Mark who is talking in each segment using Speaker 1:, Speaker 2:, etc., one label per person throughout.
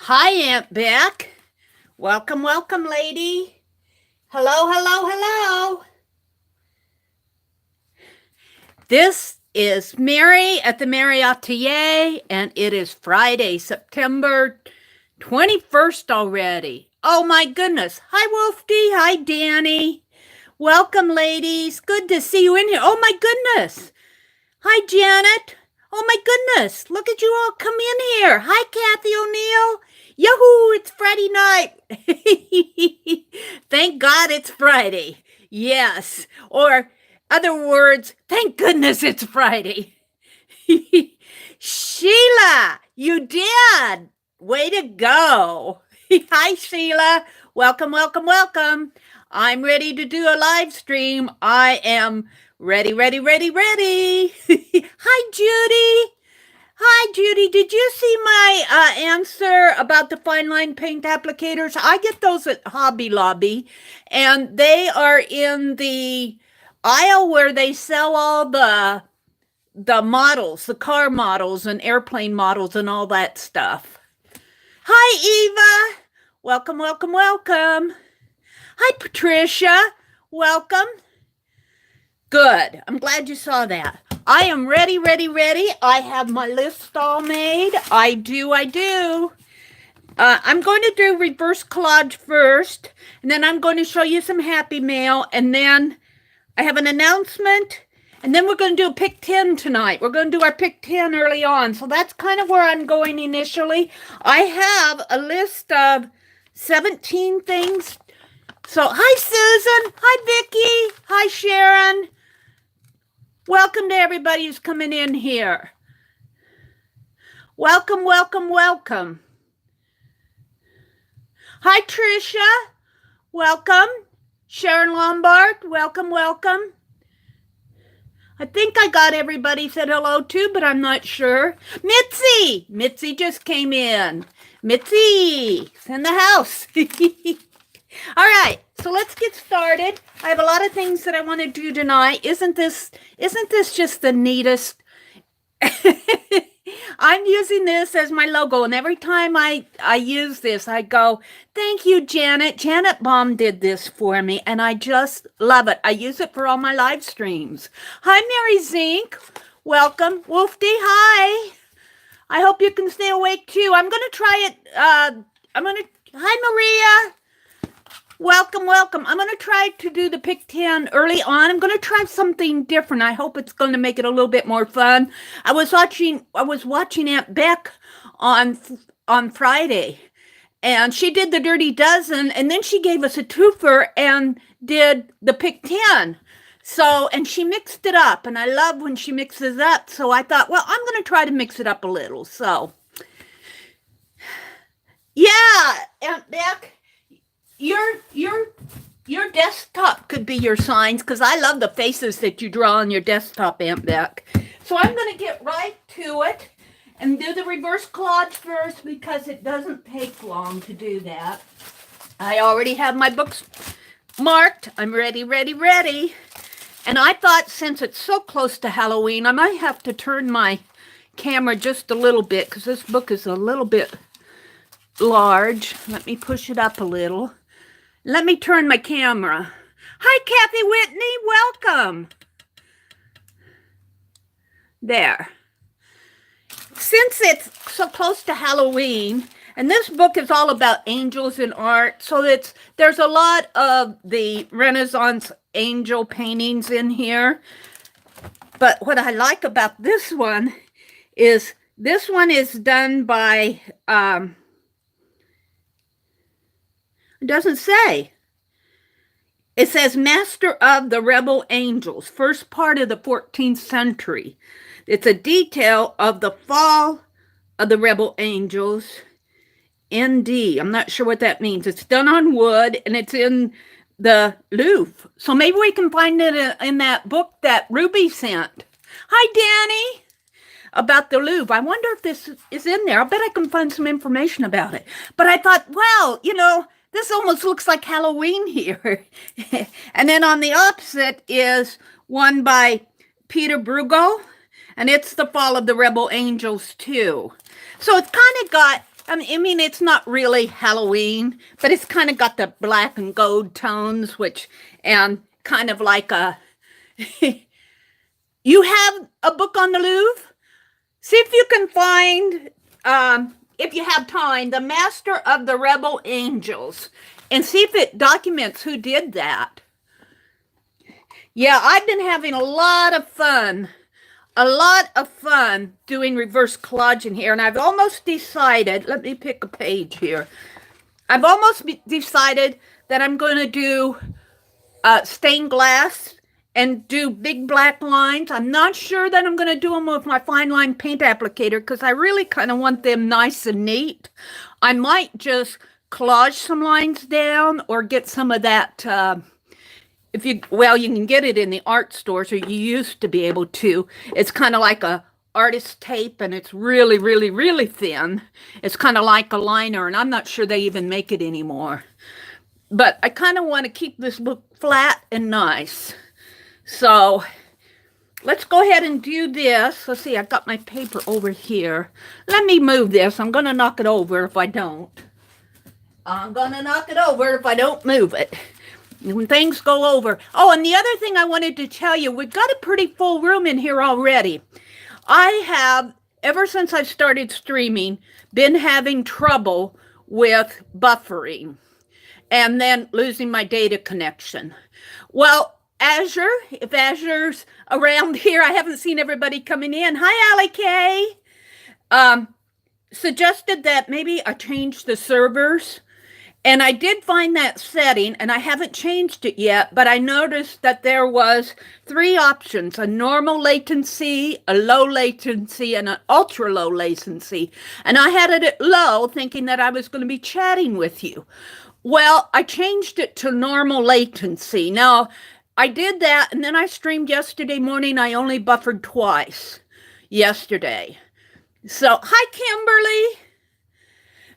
Speaker 1: Hi, Aunt Beck. Welcome, welcome, lady. Hello, hello, hello. This is Mary at the.meri.atelier, and it is Friday, September 21st already. Oh, my goodness. Hi, Wolfie. Hi, Danny. Welcome, ladies. Good to see you in here. Oh, my goodness. Hi, Janet. Oh, my goodness. Look at you all come in here. Hi, Kathy O'Neill. Yahoo, it's Friday night. Thank God it's Friday. Yes. Or, other words, thank goodness it's Friday. Sheila, you did. Way to go. Hi, Sheila. Welcome, welcome, welcome. I'm ready to do a live stream. I am ready. Hi, Judy. Hi, Judy. Did you see my answer about the fine line paint applicators? I get those at Hobby Lobby, and they are in the aisle where they sell all the models, the car models and airplane models and all that stuff. Hi, Eva. Welcome, welcome, welcome. Hi, Patricia. Welcome. Good. I'm glad you saw that. I am ready. I have my list all made. I do. I'm going to do reverse collage first, and then I'm going to show you some happy mail, and then I have an announcement, and then we're going to do a pick 10 tonight. We're going to do our pick 10 early on, so that's kind of where I'm going initially. I have a list of 17 things. So, hi, Susan. Hi, Vicki. Hi, Sharon. Welcome to everybody who's coming in here. Welcome. Hi, Tricia. Welcome. Sharon Lombard. Welcome. I think I got everybody said hello to, but I'm not sure. Mitzi just came in. Mitzi's in the house. All right, so let's get started. I have a lot of things that I want to do tonight. Isn't this just the neatest? I'm using this as my logo, and every time I use this, I go, thank you, Janet. Janet Baum did this for me, and I just love it. I use it for all my live streams. Hi, Mary Zink. Welcome. Wolfie, hi. I hope you can stay awake, too. I'm going to try it. Hi, Maria. Welcome. I'm going to try to do the pick 10 early on. I'm going to try something different. I hope it's going to make it a little bit more fun. I was watching Aunt Beck on Friday, and she did the Dirty Dozen, and then she gave us a twofer and did the pick 10. So, and she mixed it up, and I love when she mixes up. So I thought, well, I'm going to try to mix it up a little. So, yeah, Aunt Beck. Your desktop could be your signs, because I love the faces that you draw on your desktop, Aunt Beck. So I'm going to get right to it and do the reverse collage first, because it doesn't take long to do that. I already have my books marked. I'm ready. And I thought, since it's so close to Halloween, I might have to turn my camera just a little bit, because this book is a little bit large. Let me push it up a little. Let me turn my camera. Hi, Kathy Whitney. Welcome. There. Since it's so close to Halloween, and this book is all about angels in art, so there's a lot of the Renaissance angel paintings in here. But what I like about this one is done by... It doesn't say. It says Master of the Rebel Angels, first part of the 14th century. It's a detail of the fall of the Rebel Angels. ND. I'm not sure what that means. It's done on wood, and it's in the Louvre. So maybe we can find it in that book that Ruby sent. Hi, Danny. About the Louvre. I wonder if this is in there. I bet I can find some information about it. But I thought, well, this almost looks like Halloween here. And then on the opposite is one by Peter Bruegel, and it's the fall of the Rebel Angels too. So it's kind of got I mean, it's not really Halloween, but it's kind of got the black and gold tones, and kind of like a. You have a book on the Louvre? See if you can find, if you have time, The Master of the Rebel Angels, and see if it documents who did that. Yeah, I've been having a lot of fun doing reverse collage in here, and I've almost decided, let me pick a page here. I've almost decided that I'm going to do stained glass and do big black lines. I'm not sure that I'm going to do them with my fine line paint applicator because I really kind of want them nice and neat. I might just collage some lines down or get some of that, you can get it in the art stores, or you used to be able to. It's kind of like a artist tape, and it's really, really, really thin. It's kind of like a liner, and I'm not sure they even make it anymore. But I kind of want to keep this book flat and nice. So let's go ahead and do this. Let's see, I've got my paper over here. Let me move this. I'm going to knock it over if I don't. I'm going to knock it over if I don't move it. When things go over. Oh, and the other thing I wanted to tell you, we've got a pretty full room in here already. I have, ever since I started streaming, been having trouble with buffering and then losing my data connection. Well, Azure, if Azure's around here, I haven't seen everybody coming in. Hi, Allie Kay. Suggested that maybe I change the servers. And I did find that setting, and I haven't changed it yet, but I noticed that there was 3 options: a normal latency, a low latency, and an ultra low latency. And I had it at low, thinking that I was going to be chatting with you. Well, I changed it to normal latency. Now, I did that, and then I streamed yesterday morning. I only buffered twice yesterday. So, hi, Kimberly.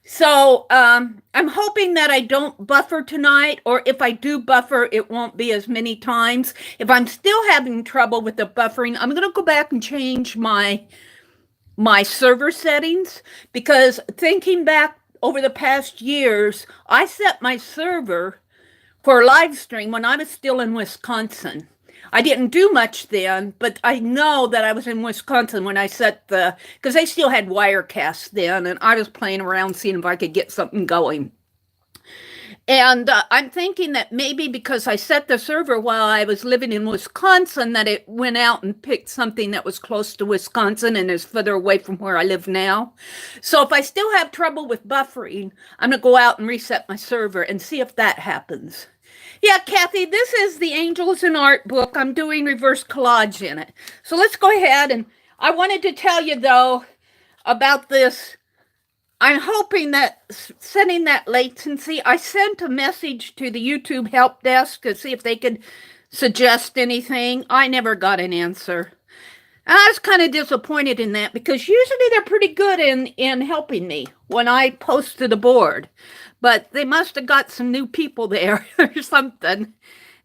Speaker 1: So I'm hoping that I don't buffer tonight, or if I do buffer, it won't be as many times. If I'm still having trouble with the buffering, I'm going to go back and change my server settings, because thinking back over the past years, I set my server for live stream when I was still in Wisconsin. I didn't do much then, but I know that I was in Wisconsin when I set because they still had Wirecast then, and I was playing around seeing if I could get something going. And I'm thinking that maybe because I set the server while I was living in Wisconsin, that it went out and picked something that was close to Wisconsin and is further away from where I live now. So if I still have trouble with buffering, I'm going to go out and reset my server and see if that happens. Yeah, Kathy, this is the Angels in Art book. I'm doing reverse collage in it. So let's go ahead. And I wanted to tell you, though, about this. I'm hoping that setting that latency, I sent a message to the YouTube help desk to see if they could suggest anything. I never got an answer. And I was kind of disappointed in that, because usually they're pretty good in helping me when I post to the board. But they must have got some new people there or something.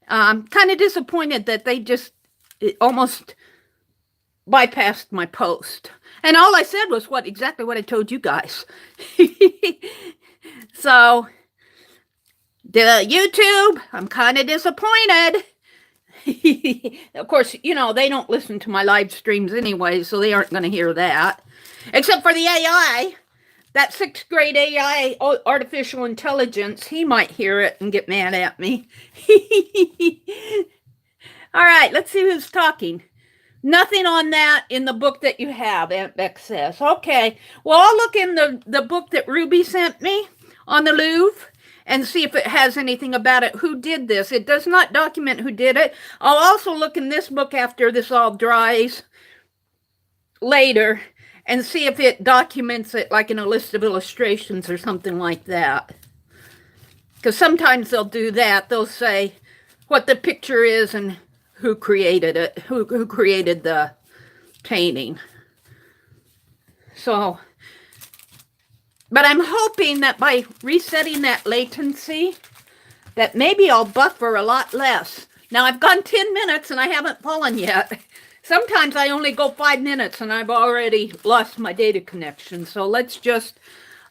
Speaker 1: I'm kind of disappointed that they just almost bypassed my post. And all I said was exactly what I told you guys. So, the YouTube, I'm kind of disappointed. Of course, they don't listen to my live streams anyway, so they aren't going to hear that. Except for the AI. That 6th grade AI, artificial intelligence, he might hear it and get mad at me. All right, let's see who's talking. Nothing on that in the book that you have, Aunt Beck says. Okay, well, I'll look in the book that Ruby sent me on the Louvre and see if it has anything about it. Who did this? It does not document who did it. I'll also look in this book after this all dries later and see if it documents it, like in a list of illustrations or something like that. Because sometimes they'll do that. They'll say what the picture is and who created it, who created the painting. So, but I'm hoping that by resetting that latency, that maybe I'll buffer a lot less. Now, I've gone 10 minutes and I haven't fallen yet. Sometimes I only go 5 minutes and I've already lost my data connection. So let's just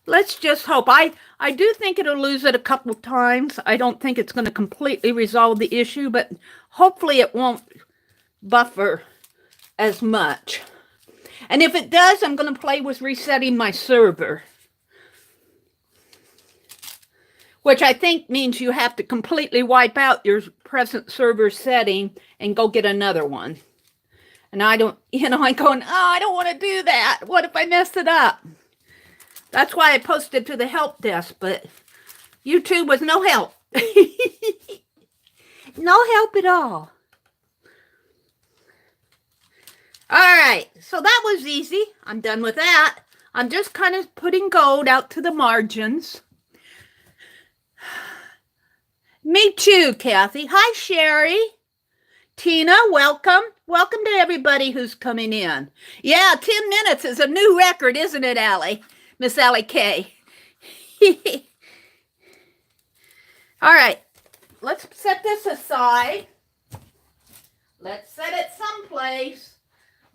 Speaker 1: let's just hope. I do think it'll lose it a couple times. I don't think it's going to completely resolve the issue, but hopefully it won't buffer as much. And if it does, I'm going to play with resetting my server, which I think means you have to completely wipe out your present server setting and go get another one. And I don't, I'm going, oh, I don't want to do that. What if I mess it up? That's why I posted to the help desk, but YouTube was no help. No help at all. All right, so that was easy. I'm done with that. I'm just kind of putting gold out to the margins. Me too, Kathy. Hi, Sherry. Tina, welcome. Welcome to everybody who's coming in. Yeah, 10 minutes is a new record, isn't it, Allie? Miss Allie K. All right, let's set this aside. Let's set it someplace.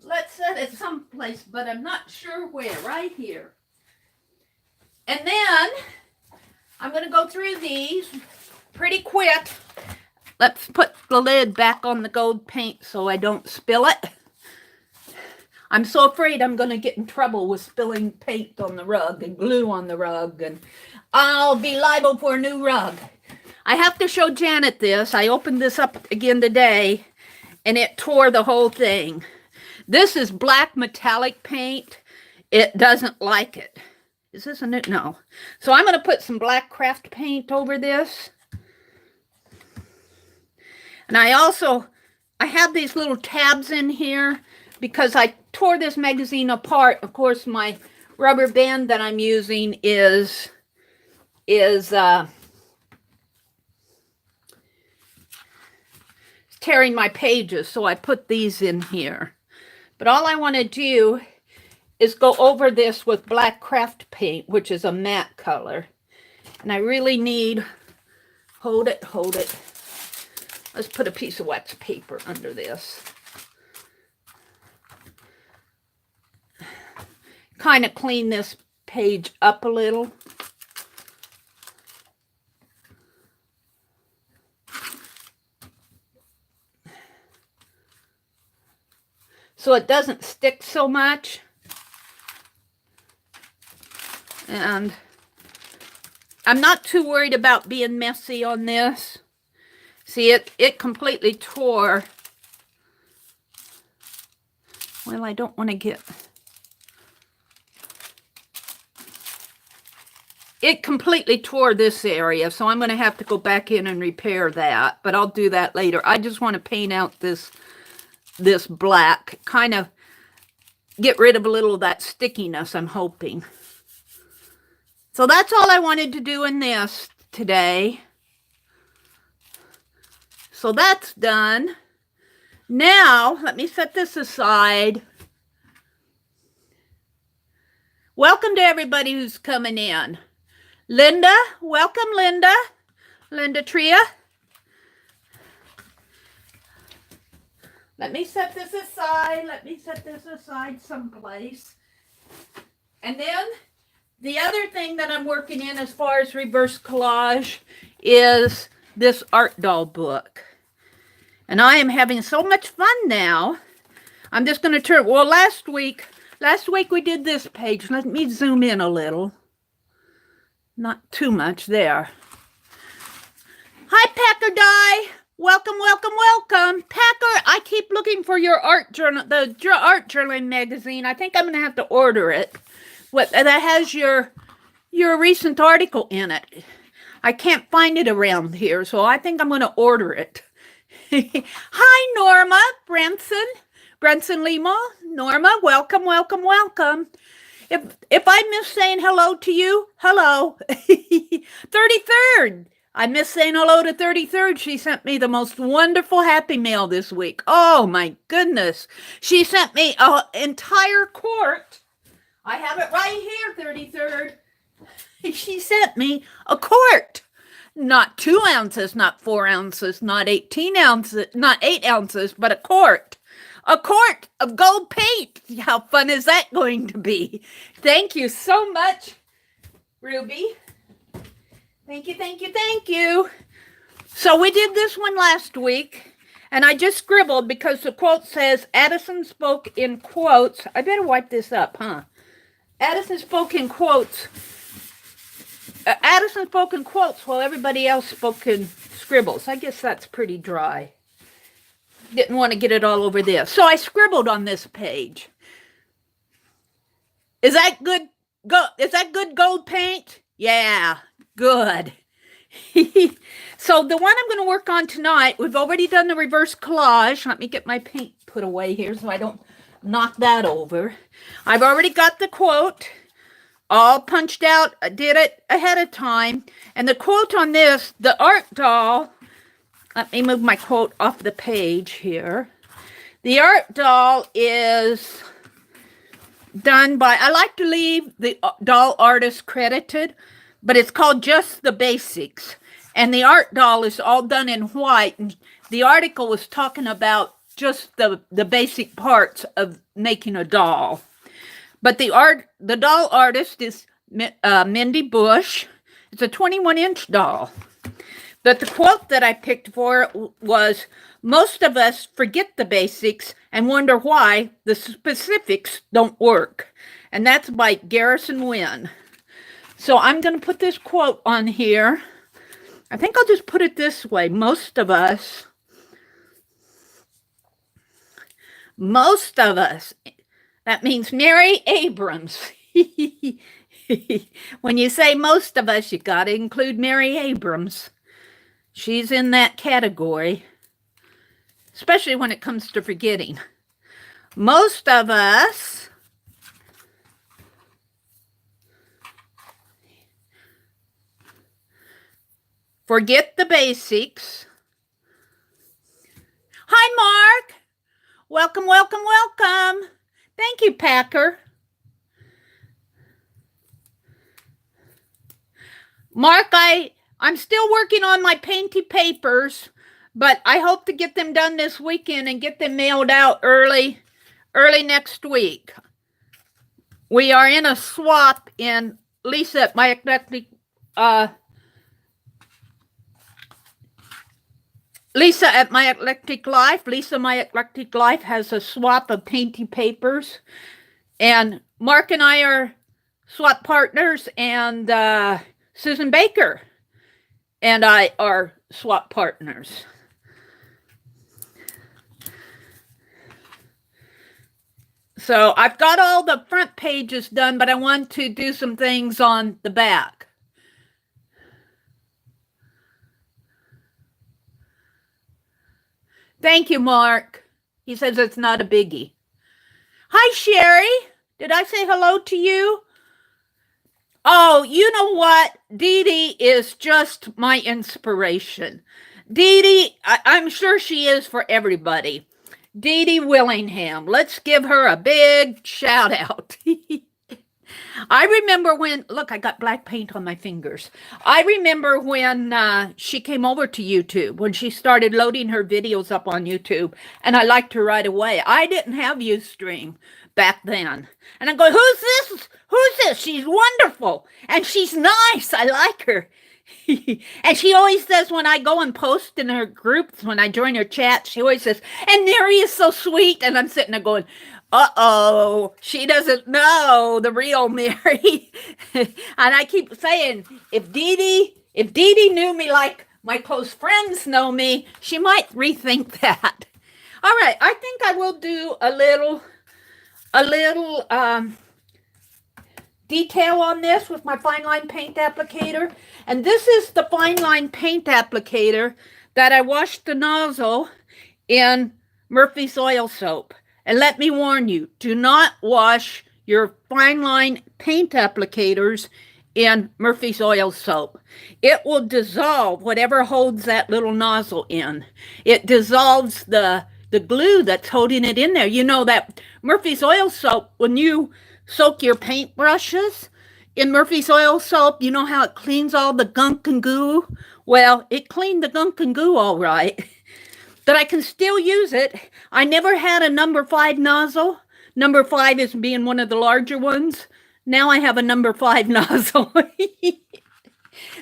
Speaker 1: Let's set it someplace, but I'm not sure where. Right here. And then I'm going to go through these pretty quick. Let's put the lid back on the gold paint so I don't spill it. I'm so afraid I'm going to get in trouble with spilling paint on the rug and glue on the rug, and I'll be liable for a new rug. I have to show Janet this. I opened this up again today, and it tore the whole thing. This is black metallic paint. It doesn't like it. Is this a new? No. So I'm going to put some black craft paint over this. And I have these little tabs in here because I tore this magazine apart. Of course, my rubber band that I'm using is tearing my pages, so I put these in here. But all I want to do is go over this with black craft paint, which is a matte color. And I really need, hold it. Let's put a piece of wax paper under this. Kind of clean this page up a little. So it doesn't stick so much. And I'm not too worried about being messy on this. See, it completely tore. Well, I don't want to get... It completely tore this area, so I'm going to have to go back in and repair that. But I'll do that later. I just want to paint out this black, kind of get rid of a little of that stickiness, I'm hoping. So that's all I wanted to do in this today. So that's done. Now, let me set this aside. Welcome to everybody who's coming in. Linda, welcome, Linda. Linda Tria. Let me set this aside. Let me set this aside someplace. And then the other thing that I'm working in as far as reverse collage is this art doll book. And I am having so much fun now. I'm just going to turn, well, last week we did this page. Let me zoom in a little. Not too much there. Hi, Packer Die. Welcome, welcome, welcome. Packer, I keep looking for your art journal, the art journaling magazine. I think I'm going to have to order it. That has your recent article in it. I can't find it around here, so I think I'm going to order it. Hi, Norma Branson Lima. Norma, welcome, welcome, welcome. If I miss saying hello to you, hello. 33rd. I miss saying hello to 33rd. She sent me the most wonderful happy mail this week. Oh, my goodness. She sent me an entire quart. I have it right here, 33rd. She sent me a quart. Not 2 ounces, not 4 ounces, not 18 ounces, not 8 ounces, but a quart. A quart of gold paint. How fun is that going to be? Thank you so much, Ruby. Thank you, thank you, thank you. So we did this one last week, and I just scribbled because the quote says, Addison spoke in quotes. I better wipe this up, huh? Addison spoke in quotes. Addison spoke in quotes while everybody else spoke in scribbles. I guess that's pretty dry. Didn't want to get it all over this. So I scribbled on this page. Is that good? Is that good gold paint? Yeah, good. So the one I'm going to work on tonight, we've already done the reverse collage. Let me get my paint put away here so I don't knock that over. I've already got the quote all punched out. I did it ahead of time. And the quote on this, the art doll, let me move my quote off the page here. The art doll is done by, I like to leave the doll artist credited, but it's called Just the Basics. And the art doll is all done in white. And the article was talking about just the basic parts of making a doll. But the doll artist is Mindy Bush. It's a 21-inch doll. But the quote that I picked for it was, most of us forget the basics and wonder why the specifics don't work. And that's by Garrison Wynn. So I'm going to put this quote on here. I think I'll just put it this way. Most of us, that means Meri Abrams. When you say most of us, you got to include Meri Abrams. She's in that category, especially when it comes to forgetting. Most of us forget the basics. Hi, Mark. Welcome, welcome, welcome. Thank you, Packer. Mark, I'm still working on my painty papers, but I hope to get them done this weekend and get them mailed out early next week. We are in a swap in Lisa at my eclectic Lisa at My Eclectic Life. Lisa My Eclectic Life has a swap of painty papers. And Mark and I are swap partners, and Susan Baker and I are swap partners. So I've got all the front pages done, but I want to do some things on the back. Thank you, Mark. He says it's not a biggie. Hi, Sherry. Did I say hello to you? Oh, you know what? Dee Dee is just my inspiration. Dee Dee, I'm sure she is for everybody. Dee Dee Willingham. Let's give her a big shout out. I remember when, look, I got black paint on my fingers. I remember when she came over to YouTube, when she started loading her videos up on YouTube, and I liked her right away. I didn't have Ustream back then. And I go, who's this? Who's this? She's wonderful. And she's nice. I like her. And she always says, when I go and post in her groups, when I join her chat, she always says, and Meri is so sweet. And I'm sitting there going, uh-oh, she doesn't know the real Meri. And I keep saying, if Dee Dee knew me like my close friends know me, she might rethink that. All right, I think I will do a little detail on this with my fine line paint applicator. And this is the fine line paint applicator that I washed the nozzle in Murphy's oil soap. And let me warn you, do not wash your fine line paint applicators in Murphy's oil soap. It will dissolve whatever holds that little nozzle in. It dissolves the glue that's holding it in there. You know that Murphy's oil soap, when you soak your paint brushes in Murphy's oil soap, you know how it cleans all the gunk and goo? Well, it cleaned the gunk and goo all right. But I can still use it. I never had a number 5 nozzle. Number 5 is being one of the larger ones. Now I have a number 5 nozzle.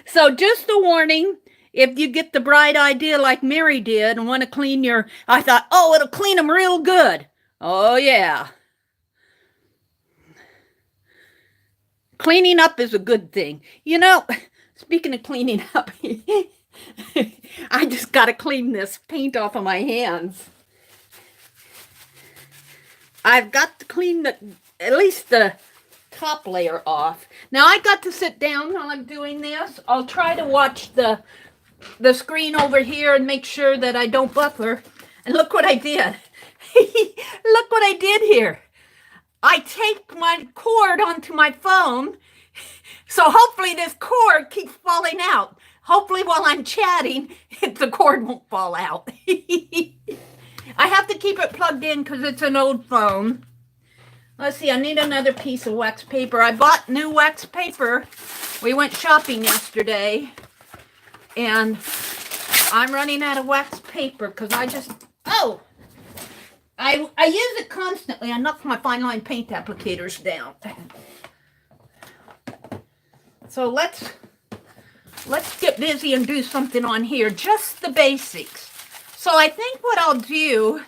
Speaker 1: So just a warning, if you get the bright idea like Mary did and want to clean your, I thought, oh, it'll clean them real good. Oh, yeah. Cleaning up is a good thing. You know, speaking of cleaning up, I just got to clean this paint off of my hands. I've got to clean at least the top layer off. Now I got to sit down while I'm doing this. I'll try to watch the screen over here and make sure that I don't buffer. And look what I did. Look what I did here. I taped my cord onto my phone, so hopefully this cord keeps falling out. Hopefully while I'm chatting, the cord won't fall out. I have to keep it plugged in because it's an old phone. Let's see, I need another piece of wax paper. I bought new wax paper. We went shopping yesterday, and I'm running out of wax paper because I use it constantly. I knock my fine line paint applicators down. So let's get busy and do something on here. Just the basics. So I think what I'll do,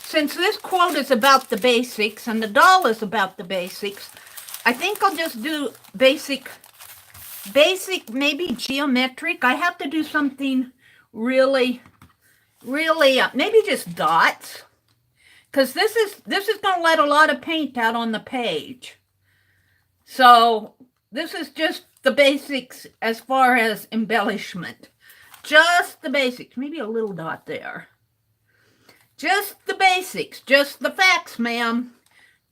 Speaker 1: since this quote is about the basics and the doll is about the basics, I think I'll just do basic, maybe geometric. I have to do something really, maybe just dots. Because this is going to let a lot of paint out on the page. So this is just the basics as far as embellishment. Just the basics. Maybe a little dot there. Just the basics. Just the facts, ma'am.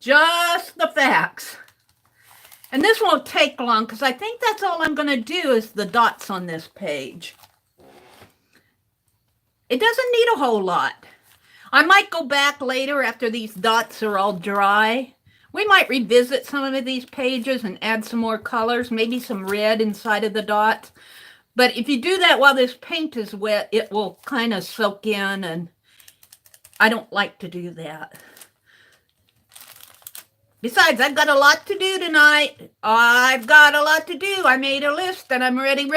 Speaker 1: Just the facts. And this won't take long because I think that's all I'm going to do is the dots on this page. It doesn't need a whole lot. I might go back later after these dots are all dry. We might revisit some of these pages and add some more colors, maybe some red inside of the dots. But if you do that while this paint is wet, it will kind of soak in, and I don't like to do that. Besides, I've got a lot to do tonight. I've got a lot to do. I made a list and I'm ready.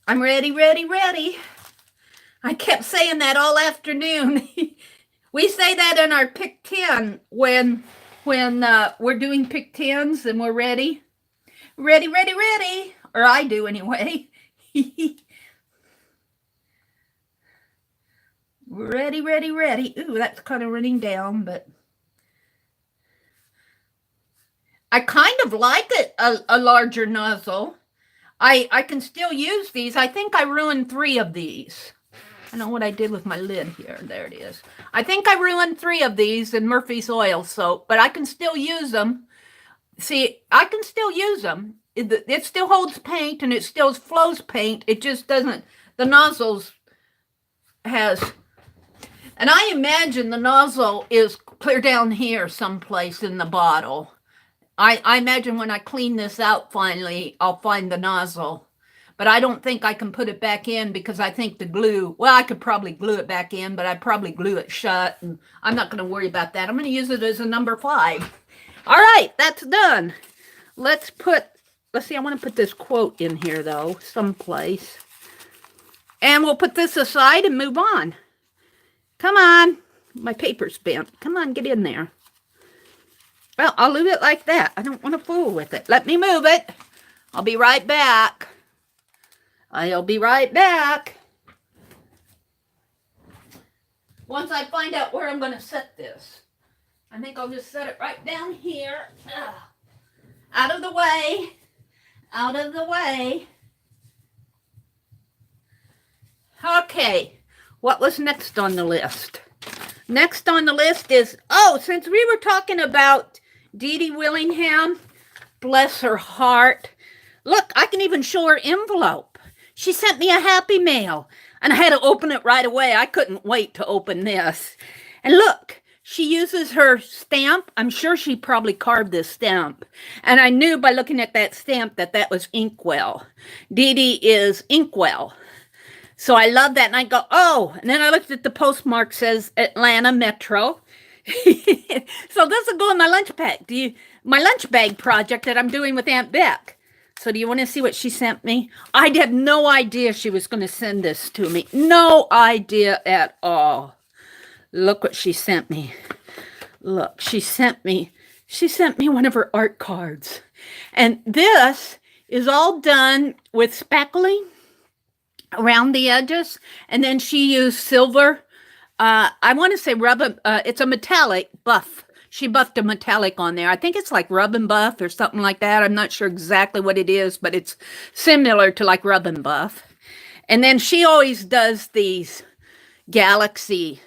Speaker 1: I'm ready. I kept saying that all afternoon. We say that in our pick 10 when we're doing pick 10s and we're ready. Ready. Or I do anyway. Ready. Ooh, that's kind of running down, but I kind of like it, a larger nozzle. I can still use these. I think I ruined 3 of these. I know what I did with my lid here. There it is. I think I ruined 3 of these in Murphy's oil soap, but I can still use them. See, I can still use them. It still holds paint and it still flows paint. It just doesn't, the nozzles has, and I imagine the nozzle is clear down here someplace in the bottle. I imagine when I clean this out finally, I'll find the nozzle. But I don't think I can put it back in because I think the glue, well, I could probably glue it back in, but I'd probably glue it shut, and I'm not going to worry about that. I'm going to use it as a number 5. All right, that's done. Let's see, I want to put this quote in here, though, someplace. And we'll put this aside and move on. Come on. My paper's bent. Come on, get in there. Well, I'll leave it like that. I don't want to fool with it. Let me move it. I'll be right back. I'll be right back. Once I find out where I'm going to set this. I think I'll just set it right down here. Ugh. Out of the way. Out of the way. Okay. What was next on the list? Next on the list is, since we were talking about Dee Dee Willingham, bless her heart. Look, I can even show her envelope. She sent me a Happy Mail, and I had to open it right away. I couldn't wait to open this. And look, she uses her stamp. I'm sure she probably carved this stamp. And I knew by looking at that stamp that was Inkwell. Dee Dee is Inkwell. So I love that. And I go, and then I looked at the postmark, says Atlanta Metro. So this will go in my lunch bag. My lunch bag project that I'm doing with Aunt Beck. So do you want to see what she sent me? I had no idea she was going to send this to me. No idea at all. Look what she sent me. Look, she sent me one of her art cards. And this is all done with spackling around the edges. And then she used silver. I want to say rubber. It's a metallic buff. She buffed a metallic on there. I think it's like rub and buff or something like that. I'm not sure exactly what it is, but it's similar to like rub and buff. And then she always does these galaxy.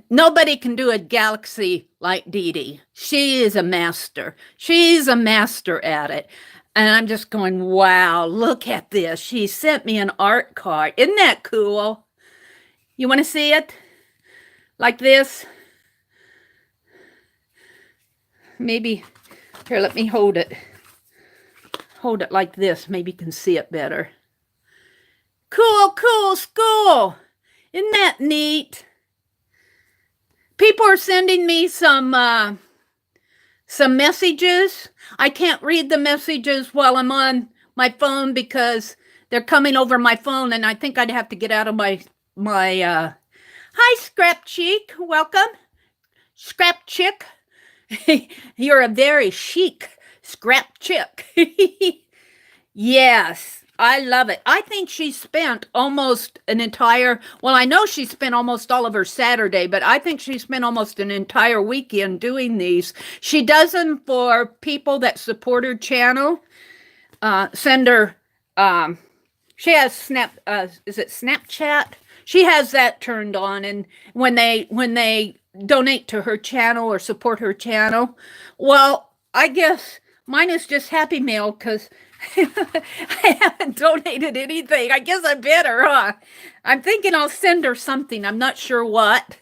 Speaker 1: Nobody can do a galaxy like Dee Dee. She is a master. She's a master at it. And I'm just going, wow, look at this. She sent me an art card. Isn't that cool? You want to see it? Like this? Maybe, here, let me hold it. Hold it like this. Maybe you can see it better. Cool, cool school. Isn't that neat? People are sending me some messages. I can't read the messages while I'm on my phone because they're coming over my phone, and I think I'd have to get out of my hi, Scrap Cheek. Welcome. Scrap Chick. You're a very chic scrap chick. Yes, I love it. I think she spent almost an entire, well, I know she spent almost all of her Saturday, but I think she spent almost an entire weekend doing these. She does them for people that support her channel. Send her, she has is it Snapchat? She has that turned on, and when they donate to her channel or support her channel, well, I guess mine is just Happy Mail because I haven't donated anything. I guess I better, huh? I'm thinking I'll send her something. I'm not sure what,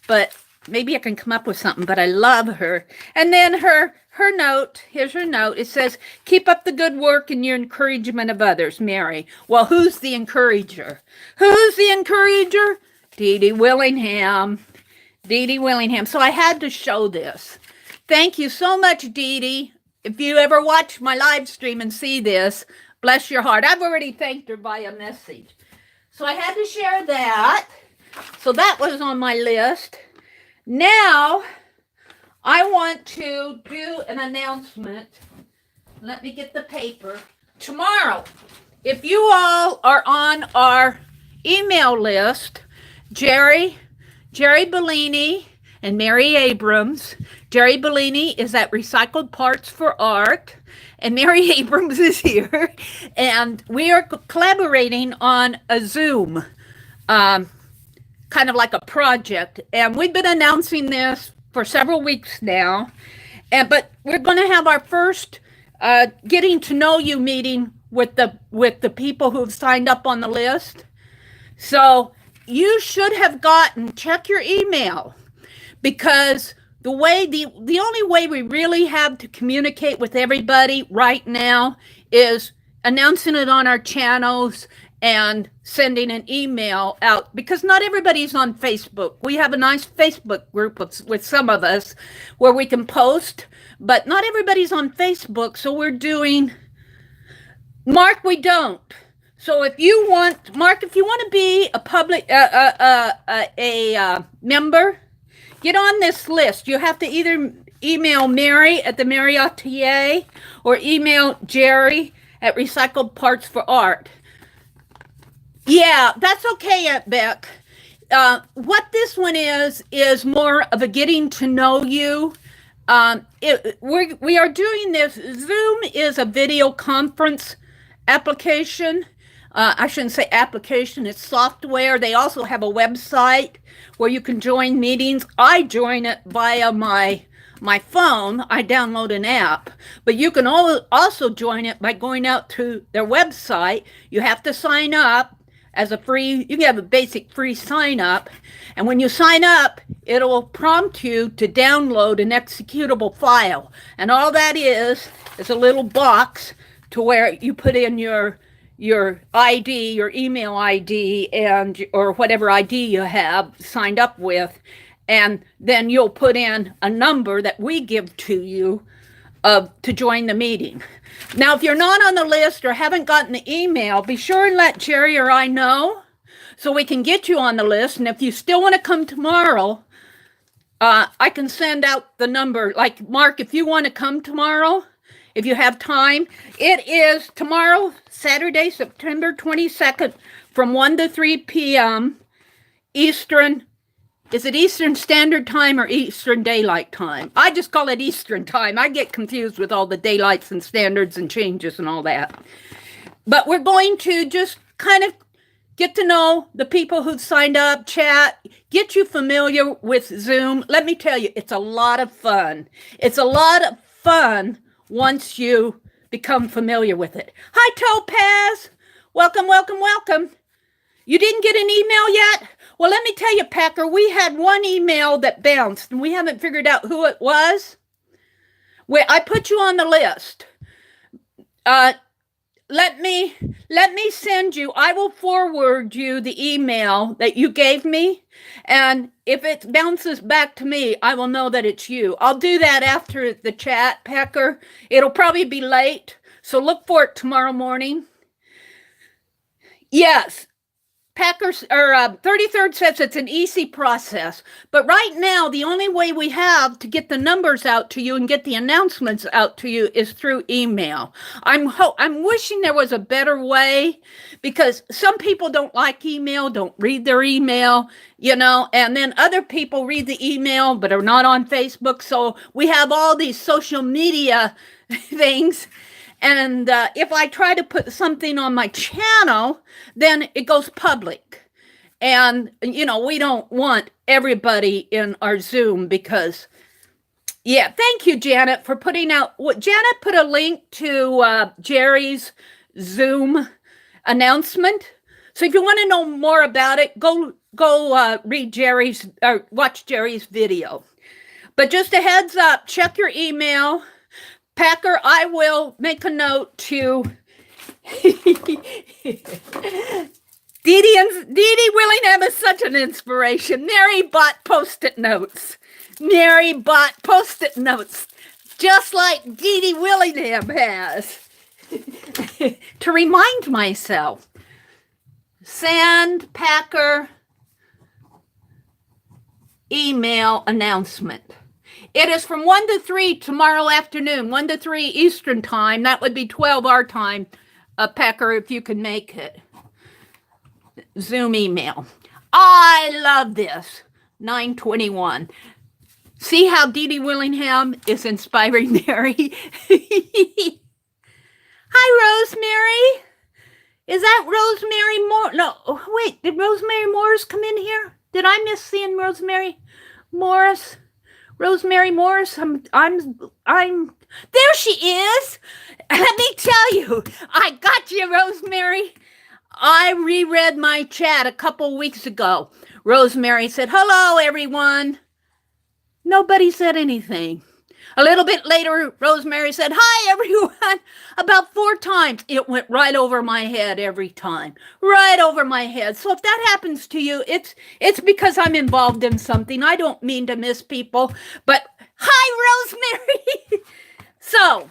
Speaker 1: but maybe I can come up with something. But I love her. And then her note, here's her note. It says, keep up the good work and your encouragement of others, Mary. Well, who's the encourager? Who's the encourager? Dee Dee Willingham. Dee Dee Willingham. So I had to show this. Thank you so much, Dee Dee. If you ever watch my live stream and see this, bless your heart. I've already thanked her by a message. So I had to share that. So that was on my list. Now, I want to do an announcement. Let me get the paper. Tomorrow, if you all are on our email list, Jerry Bellini and Mary Abrams. Jerry Bellini is at Recycled Parts for Art, and Mary Abrams is here, and we are collaborating on a Zoom, kind of like a project, and we've been announcing this for several weeks now, but we're going to have our first getting to know you meeting with the people who have signed up on the list. So you should have check your email, because the only way we really have to communicate with everybody right now is announcing it on our channels and sending an email out, because not everybody's on Facebook. We have a nice Facebook group with some of us where we can post, but not everybody's on Facebook. So we're doing, Mark, we don't. So if you want, Mark, if you want to be a public, member, get on this list. You have to either email Mary at the.meri.atelier or email Jerry at Recycled Parts for Art. Yeah, that's okay, Aunt Beck. What this one is more of a getting to know you. We are doing this. Zoom is a video conference application. I shouldn't say application, it's software. They also have a website where you can join meetings. I join it via my phone. I download an app, but you can also join it by going out to their website. You have to sign up as a free, you can have a basic free sign up. And when you sign up, it'll prompt you to download an executable file. And all that is a little box to where you put in your ID, your email ID, or whatever ID you have signed up with, And then you'll put in a number that we give to you to join the meeting. Now, if you're not on the list or haven't gotten the email, be sure and let Jerry or I know so we can get you on the list. And if you still want to come tomorrow, I can send out the number. Like, Mark, if you want to come tomorrow, if you have time, it is tomorrow, Saturday, September 22nd, from 1 to 3 p.m. Eastern. Is it Eastern Standard Time or Eastern Daylight Time? I just call it Eastern Time. I get confused with all the daylights and standards and changes and all that. But we're going to just kind of get to know the people who signed up, chat, get you familiar with Zoom. Let me tell you, it's a lot of fun. It's a lot of fun once you become familiar with it. Hi, Topaz. Welcome, welcome, welcome. You didn't get an email yet? Well, let me tell you, Packer, we had one email that bounced, and we haven't figured out who it was. I put you on the list. Let me send you, I will forward you the email that you gave me, and if it bounces back to me, I will know that it's you. I'll do that after the chat, Packer. It'll probably be late, so look for it tomorrow morning. Yes. Packers or 33rd says it's an easy process, but right now the only way we have to get the numbers out to you and get the announcements out to you is through email. I'm wishing there was a better way, because some people don't like email, don't read their email, and then other people read the email but are not on Facebook. So we have all these social media things. And if I try to put something on my channel, then it goes public. And, we don't want everybody in our Zoom because, thank you, Janet, for putting out. Janet put a link to Jerry's Zoom announcement. So if you want to know more about it, go read Jerry's or watch Jerry's video. But just a heads up, check your email. Packer, I will make a note to Dee Willingham is such an inspiration. Mary bought Post-it notes. Just like Dee Willingham has. To remind myself. Send Packer email announcement. It is from 1 to 3 tomorrow afternoon, 1 to 3 Eastern time. That would be 12 our time, Packer, if you can make it. Zoom email. I love this. 9:21. See how Dee Willingham is inspiring Mary? Hi, Rosemary. Is that Rosemary Moore? No, wait, did Rosemary Morris come in here? Did I miss seeing Rosemary Morris? Rosemary Morris, I'm there she is. Let me tell you, I got you, Rosemary. I reread my chat a couple weeks ago. Rosemary said, hello, everyone. Nobody said anything. A little bit later, Rosemary said, hi, everyone, about 4 times. It went right over my head every time, right over my head. So if that happens to you, it's because I'm involved in something. I don't mean to miss people, but hi, Rosemary. So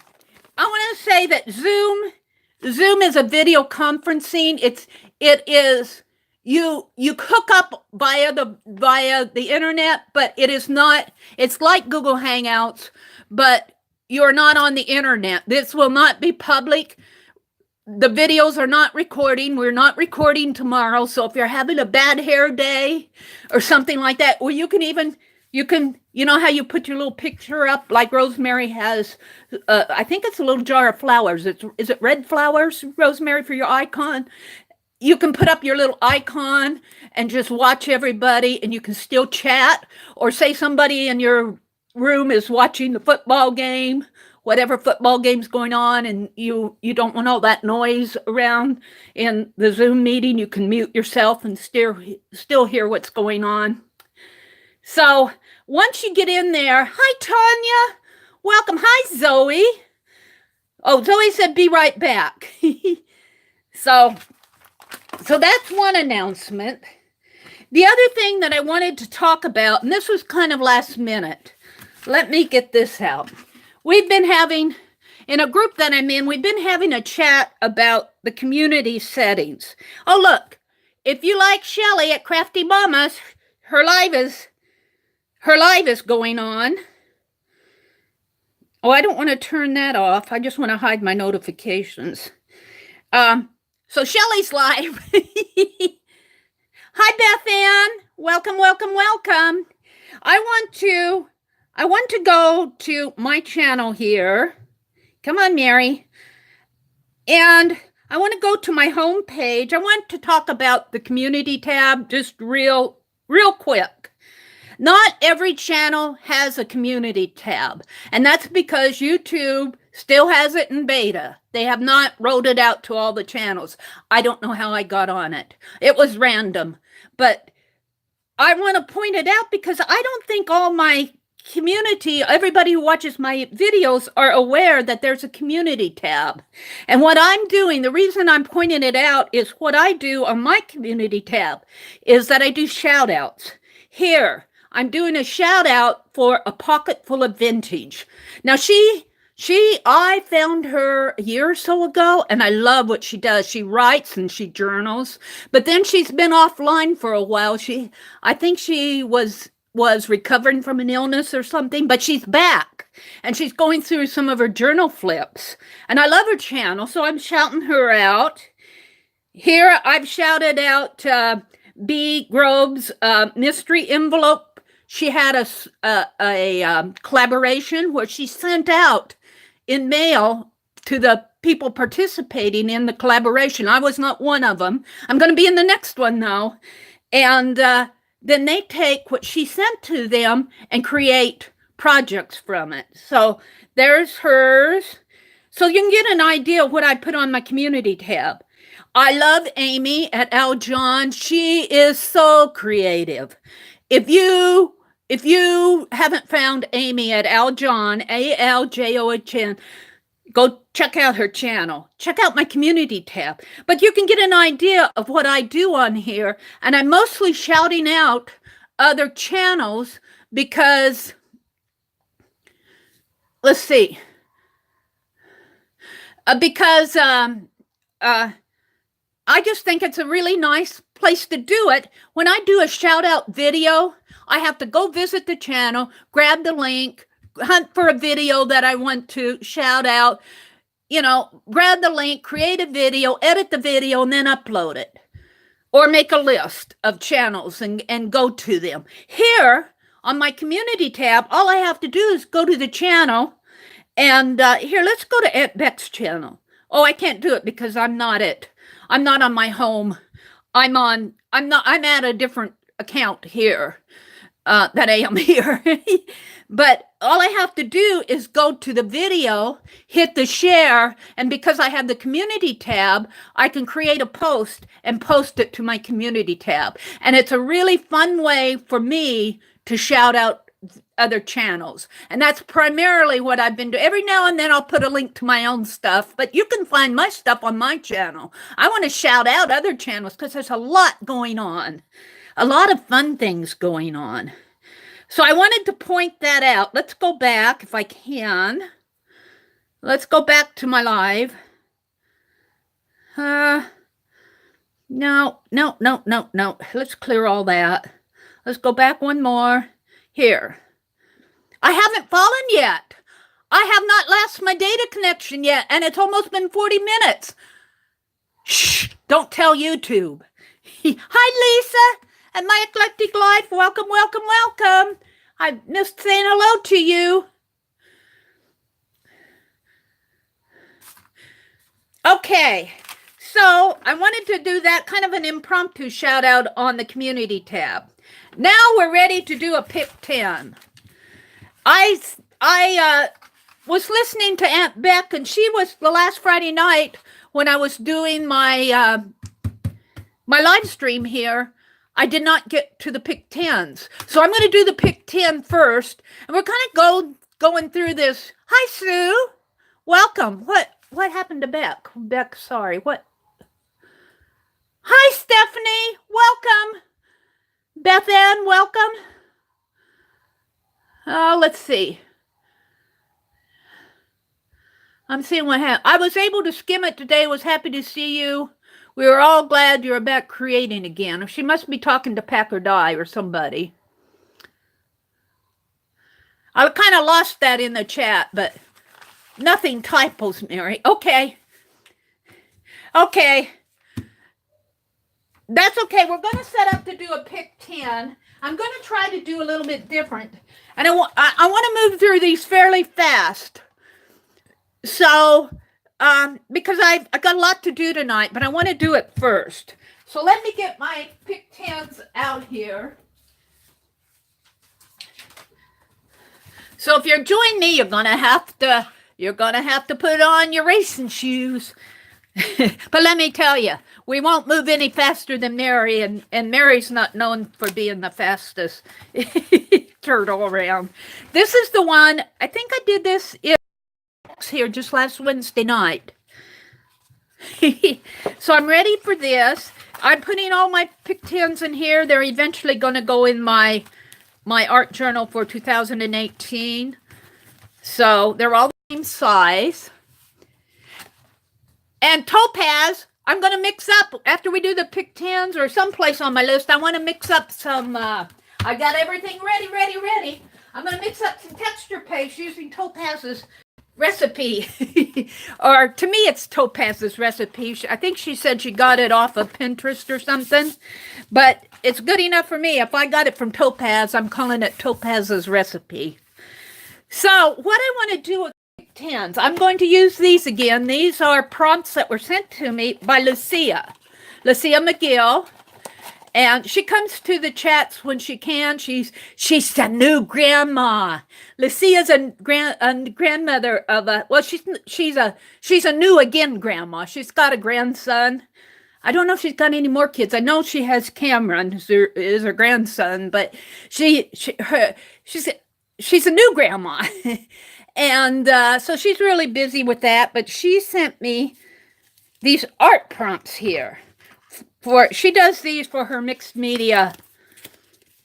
Speaker 1: I want to say that Zoom is a video conferencing. It is you hook up via the internet, but it is not. It's like Google Hangouts, but you're not on the internet. This will not be public. The videos are not recording. We're not recording tomorrow. So if you're having a bad hair day or something like that, or you know how you put your little picture up like Rosemary has, I think it's a little jar of flowers. Is it red flowers, Rosemary, for your icon? You can put up your little icon and just watch everybody, and you can still chat, or say somebody in your room is watching the football game, whatever football game's going on, and you don't want all that noise around in the Zoom meeting. You can mute yourself and still hear what's going on. So once you get in there, hi, Tanya. Welcome. Hi, Zoe. Oh, Zoe said, be right back. So that's one announcement. The other thing that I wanted to talk about, and this was kind of last minute. Let me get this out. We've been having, in a group that I'm in, we've been having a chat about the community settings. Oh, look, if you like Shelly at Crafty Mamas, her live is going on. Oh, I don't want to turn that off. I just want to hide my notifications. So Shelly's live. Hi, Beth Ann. Welcome, welcome, welcome. I want to go to my channel here. Come on, Mary. And I want to go to my home page. I want to talk about the community tab just real quick. Not every channel has a community tab, and that's because YouTube still has it in beta. They have not rolled it out to all the channels. I don't know how I got on it. It was random, but I want to point it out because I don't think all my community, everybody who watches my videos, are aware that there's a community tab. And what I'm doing, the reason I'm pointing it out is what I do on my community tab is that I do shout outs. Here, I'm doing a shout out for A Pocket Full of Vintage. Now I found her a year or so ago, and I love what she does. She writes and she journals, but then she's been offline for a while. I think she was recovering from an illness or something, but she's back, and she's going through some of her journal flips, and I love her channel, so I'm shouting her out. Here, I've shouted out B. Grove's mystery envelope. She had a collaboration where she sent out in mail to the people participating in the collaboration. I was not one of them. I'm going to be in the next one now. And then they take what she sent to them and create projects from it. So there's hers. So you can get an idea of what I put on my community tab. I love Amy at Al John. She is so creative. If you haven't found Amy at Al John, ALJOHN, go check out her channel. Check out my community tab. But you can get an idea of what I do on here. And I'm mostly shouting out other channels because, let's see, because I just think it's a really nice place to do it. When I do a shout out video, I have to go visit the channel, grab the link, hunt for a video that I want to shout out, grab the link, create a video, edit the video, and then upload it. Or make a list of channels and go to them. Here on my community tab, all I have to do is go to the channel. And here, let's go to Aunt Beck's channel. Oh, I can't do it because I'm not on my home. I'm at a different account here that I am here. But all I have to do is go to the video, hit the share, and because I have the community tab, I can create a post and post it to my community tab. And it's a really fun way for me to shout out other channels. And that's primarily what I've been doing. Every now and then I'll put a link to my own stuff, but you can find my stuff on my channel. I want to shout out other channels because there's a lot going on. A lot of fun things going on. So I wanted to point that out. Let's go back if I can. Let's go back to my live. No. Let's clear all that. Let's go back one more. Here. I haven't fallen yet. I have not lost my data connection yet, and it's almost been 40 minutes. Shh, don't tell YouTube. Hi, Lisa, at My Eclectic Life. Welcome, welcome, welcome. I missed saying hello to you. Okay, so I wanted to do that kind of an impromptu shout out on the community tab. Now we're ready to do a pick 10. I was listening to Aunt Beck, and she was the last Friday night when I was doing my my live stream here. I did not get to the pick 10s. So I'm going to do the pick 10 first. And we're kind of going through this. Hi, Sue. Welcome. What happened to Beck? Beck, sorry. What? Hi, Stephanie. Welcome. Beth Ann, welcome. Let's see. I'm seeing what happened. I was able to skim it today. Was happy to see you. We were all glad you're back creating again. She must be talking to Packard Die or somebody. I kind of lost that in the chat, but nothing typos, Mary. Okay. Okay. That's okay. We're going to set up to do a pick 10. I'm going to try to do a little bit different. And I want to move through these fairly fast. So, because I've got a lot to do tonight, but I want to do it first. So let me get my pick 10s out here. So if you're joining me, you're gonna have to put on your racing shoes. But let me tell you, we won't move any faster than Mary, and Mary's not known for being the fastest turtle around. This is the one, I think I did this here just last Wednesday night. So I'm ready for this. I'm putting all my pick 10s in here. They're eventually going to go in my art journal for 2018. So they're all the same size. And topaz, I'm going to mix up after we do the pick 10s or someplace on my list. I want to mix up some, I got everything ready. I'm going to mix up some texture paste using Topaz's recipe. Or to me, it's Topaz's recipe. I think she said she got it off of Pinterest or something. But it's good enough for me. If I got it from Topaz, I'm calling it Topaz's recipe. So what I want to do with 10s, I'm going to use these again. These are prompts that were sent to me by Lucia McGill. And she comes to the chats when she can. She's a new grandma. Lucia's a grandmother of a, well, she's a new again grandma. She's got a grandson. I don't know if she's got any more kids. I know she has Cameron, who is her grandson, but she's a new grandma. And so she's really busy with that, but she sent me these art prompts here. She does these for her mixed media.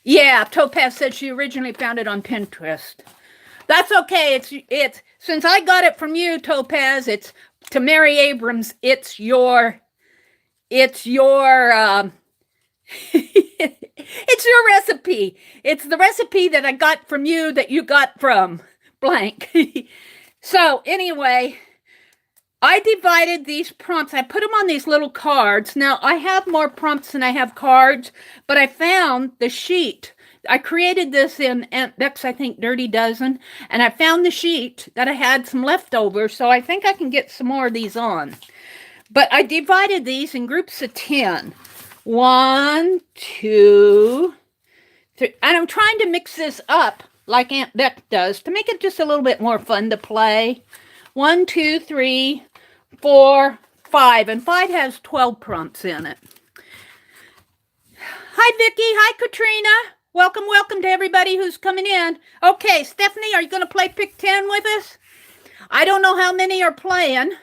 Speaker 1: Yeah, Topaz said she originally found it on Pinterest. That's okay. It's since I got it from you, Topaz, it's TheMeri Abrams. It's your it's your recipe. It's the recipe that I got from you that you got from blank. So anyway, I divided these prompts. I put them on these little cards. Now, I have more prompts than I have cards, but I found the sheet. I created this in Aunt Beck's, I think, Dirty Dozen, and I found the sheet that I had some leftovers, so I think I can get some more of these on. But I divided these in groups of 10. 1, 2, 3. And I'm trying to mix this up like Aunt Beck does to make it just a little bit more fun to play. 1, 2, 3, 4, 5. And 5 has 12 prompts in it. Hi, Vicki. Hi, Katrina. Welcome to everybody who's coming in. Okay, Stephanie, are you going to play Pick 10 with us? I don't know how many are playing.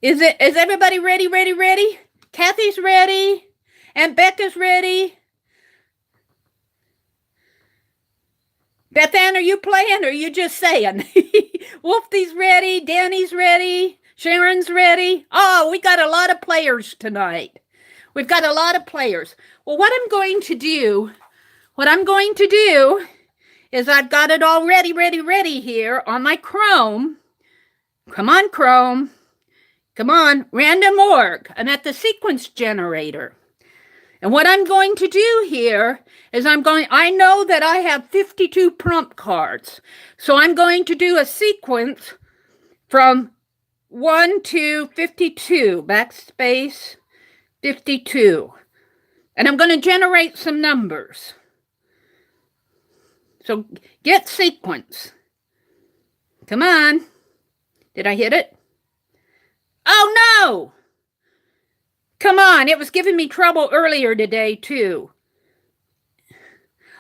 Speaker 1: Is everybody ready? Kathy's ready. Aunt Becca's ready. Beth Ann, are you playing or are you just saying? Wolfie's ready. Danny's ready. Sharon's ready. Oh, we got a lot of players tonight. We've got a lot of players. Well, what I'm going to do is I've got it all ready here on my Chrome. Come on, Chrome. Come on, random org. I'm at the sequence generator. And what I'm going to do here is I know that I have 52 prompt cards. So I'm going to do a sequence from 1 to 52, backspace 52. And I'm going to generate some numbers. So get sequence. Come on. Did I hit it? Oh, no. Come on. It was giving me trouble earlier today, too.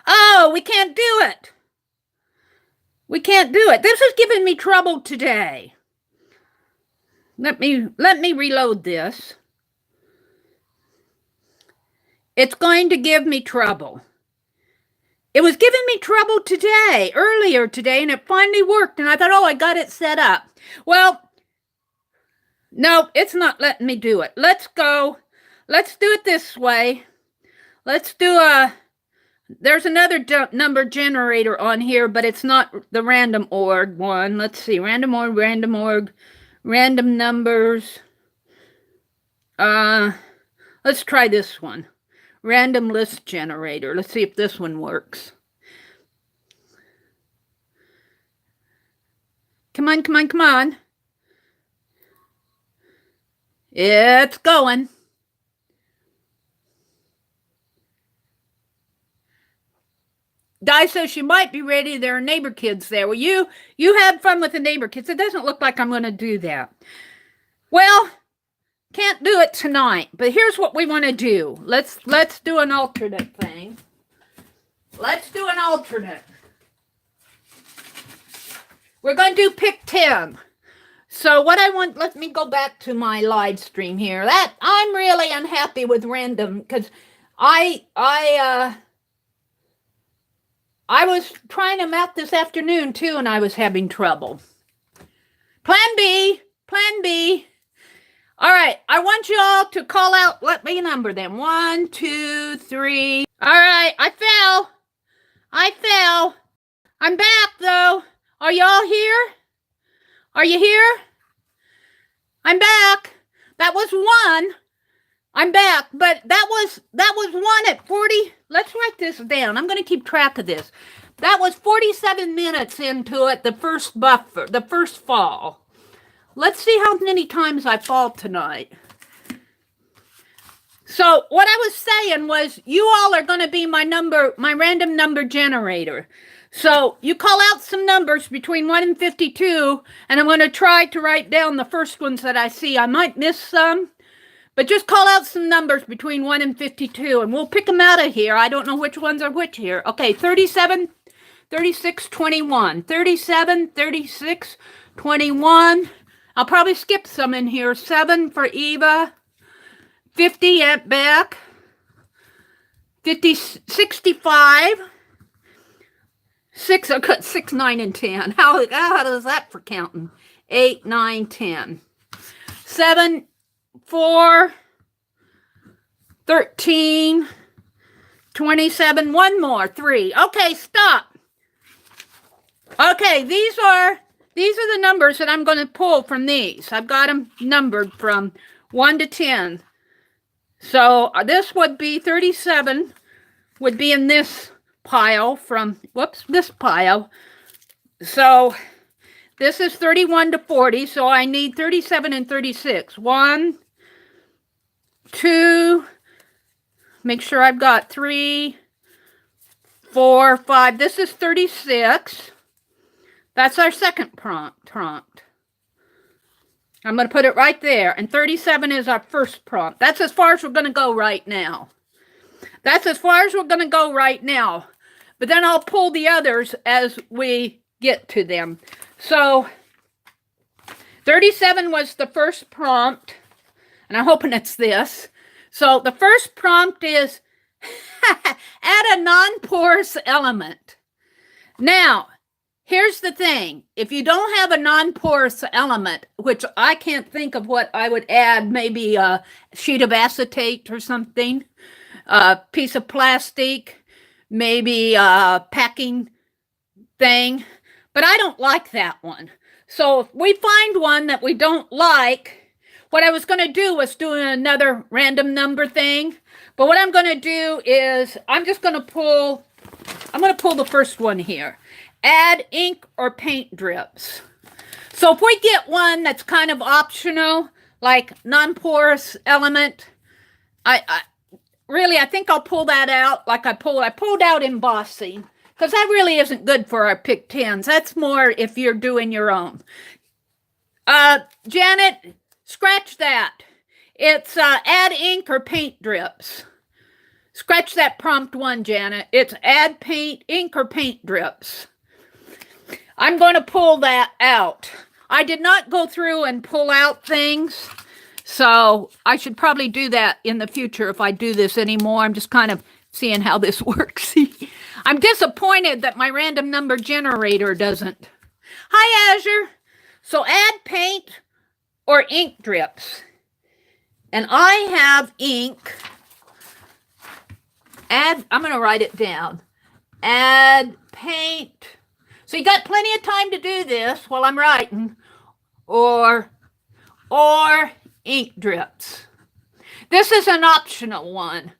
Speaker 1: Oh, we can't do it. We can't do it. This is giving me trouble today. Let me reload this. it's going to give me trouble. It was giving me trouble earlier today, and it finally worked, and I thought, oh, I got it set up. Well, no, it's not letting me do it. Let's go. Let's do it this way. Let's do there's another number generator on here, but it's not the random org one. Let's see, random org, random numbers. Let's try this one. Random list generator. Let's see if this one works. Come on, come on, come on. It's going. Di says she might be ready. There are neighbor kids there. Well, you had fun with the neighbor kids. It doesn't look like I'm going to do that. Well, can't do it tonight, but here's what we want to do. Let's do an alternate thing. Let's do an alternate. We're going to do pick 10. So what I want, let me go back to my live stream here. That I'm really unhappy with random because I was trying them out this afternoon too, and I was having trouble. Plan B. All right, I want you all to call out. Let me number them. 1, 2, 3. All right, I fell. I'm back though. Are y'all here? Are you here? I'm back. That was 1. I'm back, but that was 1 at 40. Let's write this down. I'm going to keep track of this. That was 47 minutes into it, the first buffer, the first fall. Let's see how many times I fall tonight. So what I was saying was you all are going to be my random number generator. So you call out some numbers between 1 and 52, and I'm going to try to write down the first ones that I see. I might miss some, but just call out some numbers between 1 and 52, and we'll pick them out of here. I don't know which ones are which here. Okay, 37, 36, 21. 37, 36, 21. I'll probably skip some in here. 7 for Eva. 50 at back. 50, 65. 6, 9, and 10. How does that for counting? 8, 9, 10. 7, 4, 13, 27. One more, 3. Okay, stop. Okay, these are the numbers that I'm going to pull from these. I've got them numbered from 1 to 10. So this would be 37, would be in this pile from, this pile. So this is 31 to 40, so I need 37 and 36. 1, 2, make sure I've got 3, 4, 5. This is 36. That's our second prompt. I'm going to put it right there. And 37 is our first prompt. That's as far as we're going to go right now. But then I'll pull the others as we get to them. So 37 was the first prompt. And I'm hoping it's this. So the first prompt is add a non-porous element. Now, here's the thing. If you don't have a non-porous element, which I can't think of what I would add, maybe a sheet of acetate or something, a piece of plastic, maybe a packing thing, but I don't like that one. So if we find one that we don't like, what I was going to do was do another random number thing, but what I'm going to do is I'm going to pull the first one here. Add ink or paint drips. So if we get one that's kind of optional, like non-porous element, I think I'll pull that out like I pulled out embossing, because that really isn't good for our pick 10s. That's more if you're doing your own. Janet, scratch that. It's add ink or paint drips. Scratch that prompt 1, Janet. It's add ink or paint drips. I'm going to pull that out. I did not go through and pull out things, So I should probably do that in the future if I do this anymore. I'm just kind of seeing how this works. I'm disappointed that my random number generator doesn't. Hi, Azure. So add paint or ink drips. And I have ink. I'm going to write it down. Add paint. So you got plenty of time to do this while I'm writing. Or ink drips. This is an optional one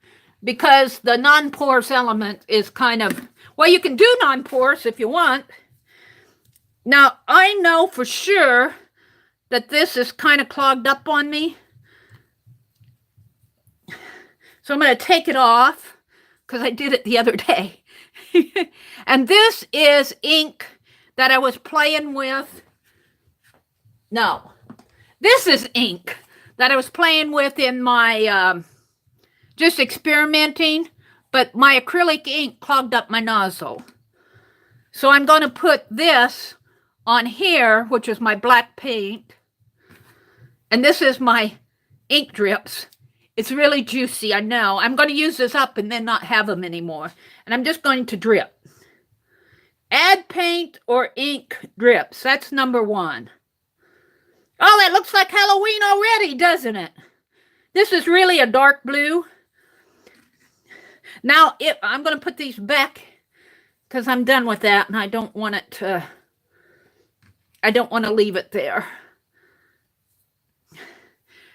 Speaker 1: because the non-porous element is kind of, well, you can do non-porous if you want. Now, I know for sure that this is kind of clogged up on me. So I'm going to take it off because I did it the other day. And this is ink that I was playing with. No, this is ink that I was playing with in my, just experimenting, but my acrylic ink clogged up my nozzle. So I'm going to put this on here, which is my black paint. And this is my ink drips. It's really juicy, I know. I'm going to use this up and then not have them anymore. And I'm just going to drip. Add paint or ink drips. That's number 1. Oh, that looks like Halloween already, doesn't it? This is really a dark blue. Now, I'm going to put these back because I'm done with that and I don't want it to, I don't want to leave it there.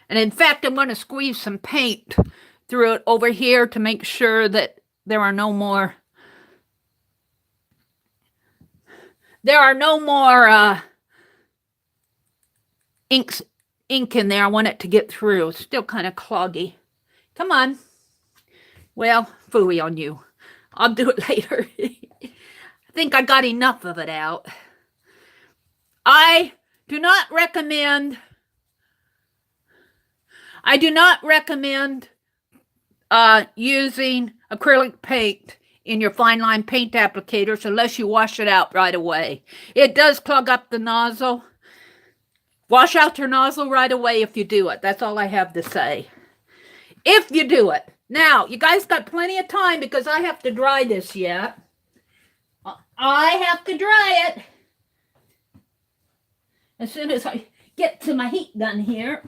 Speaker 1: And in fact, I'm going to squeeze some paint through it over here to make sure that there are no more ink in there. I want it to get through. It's still kind of cloggy. Come on. Well, phooey on you. I'll do it later. I think I got enough of it out. I do not recommend using acrylic paint in your fine line paint applicators unless you wash it out right away. It does clog up the nozzle. Wash out your nozzle right away if you do it. That's all I have to say. If you do it. Now, you guys got plenty of time because I have to dry this yet. I have to dry it as soon as I get to my heat gun here.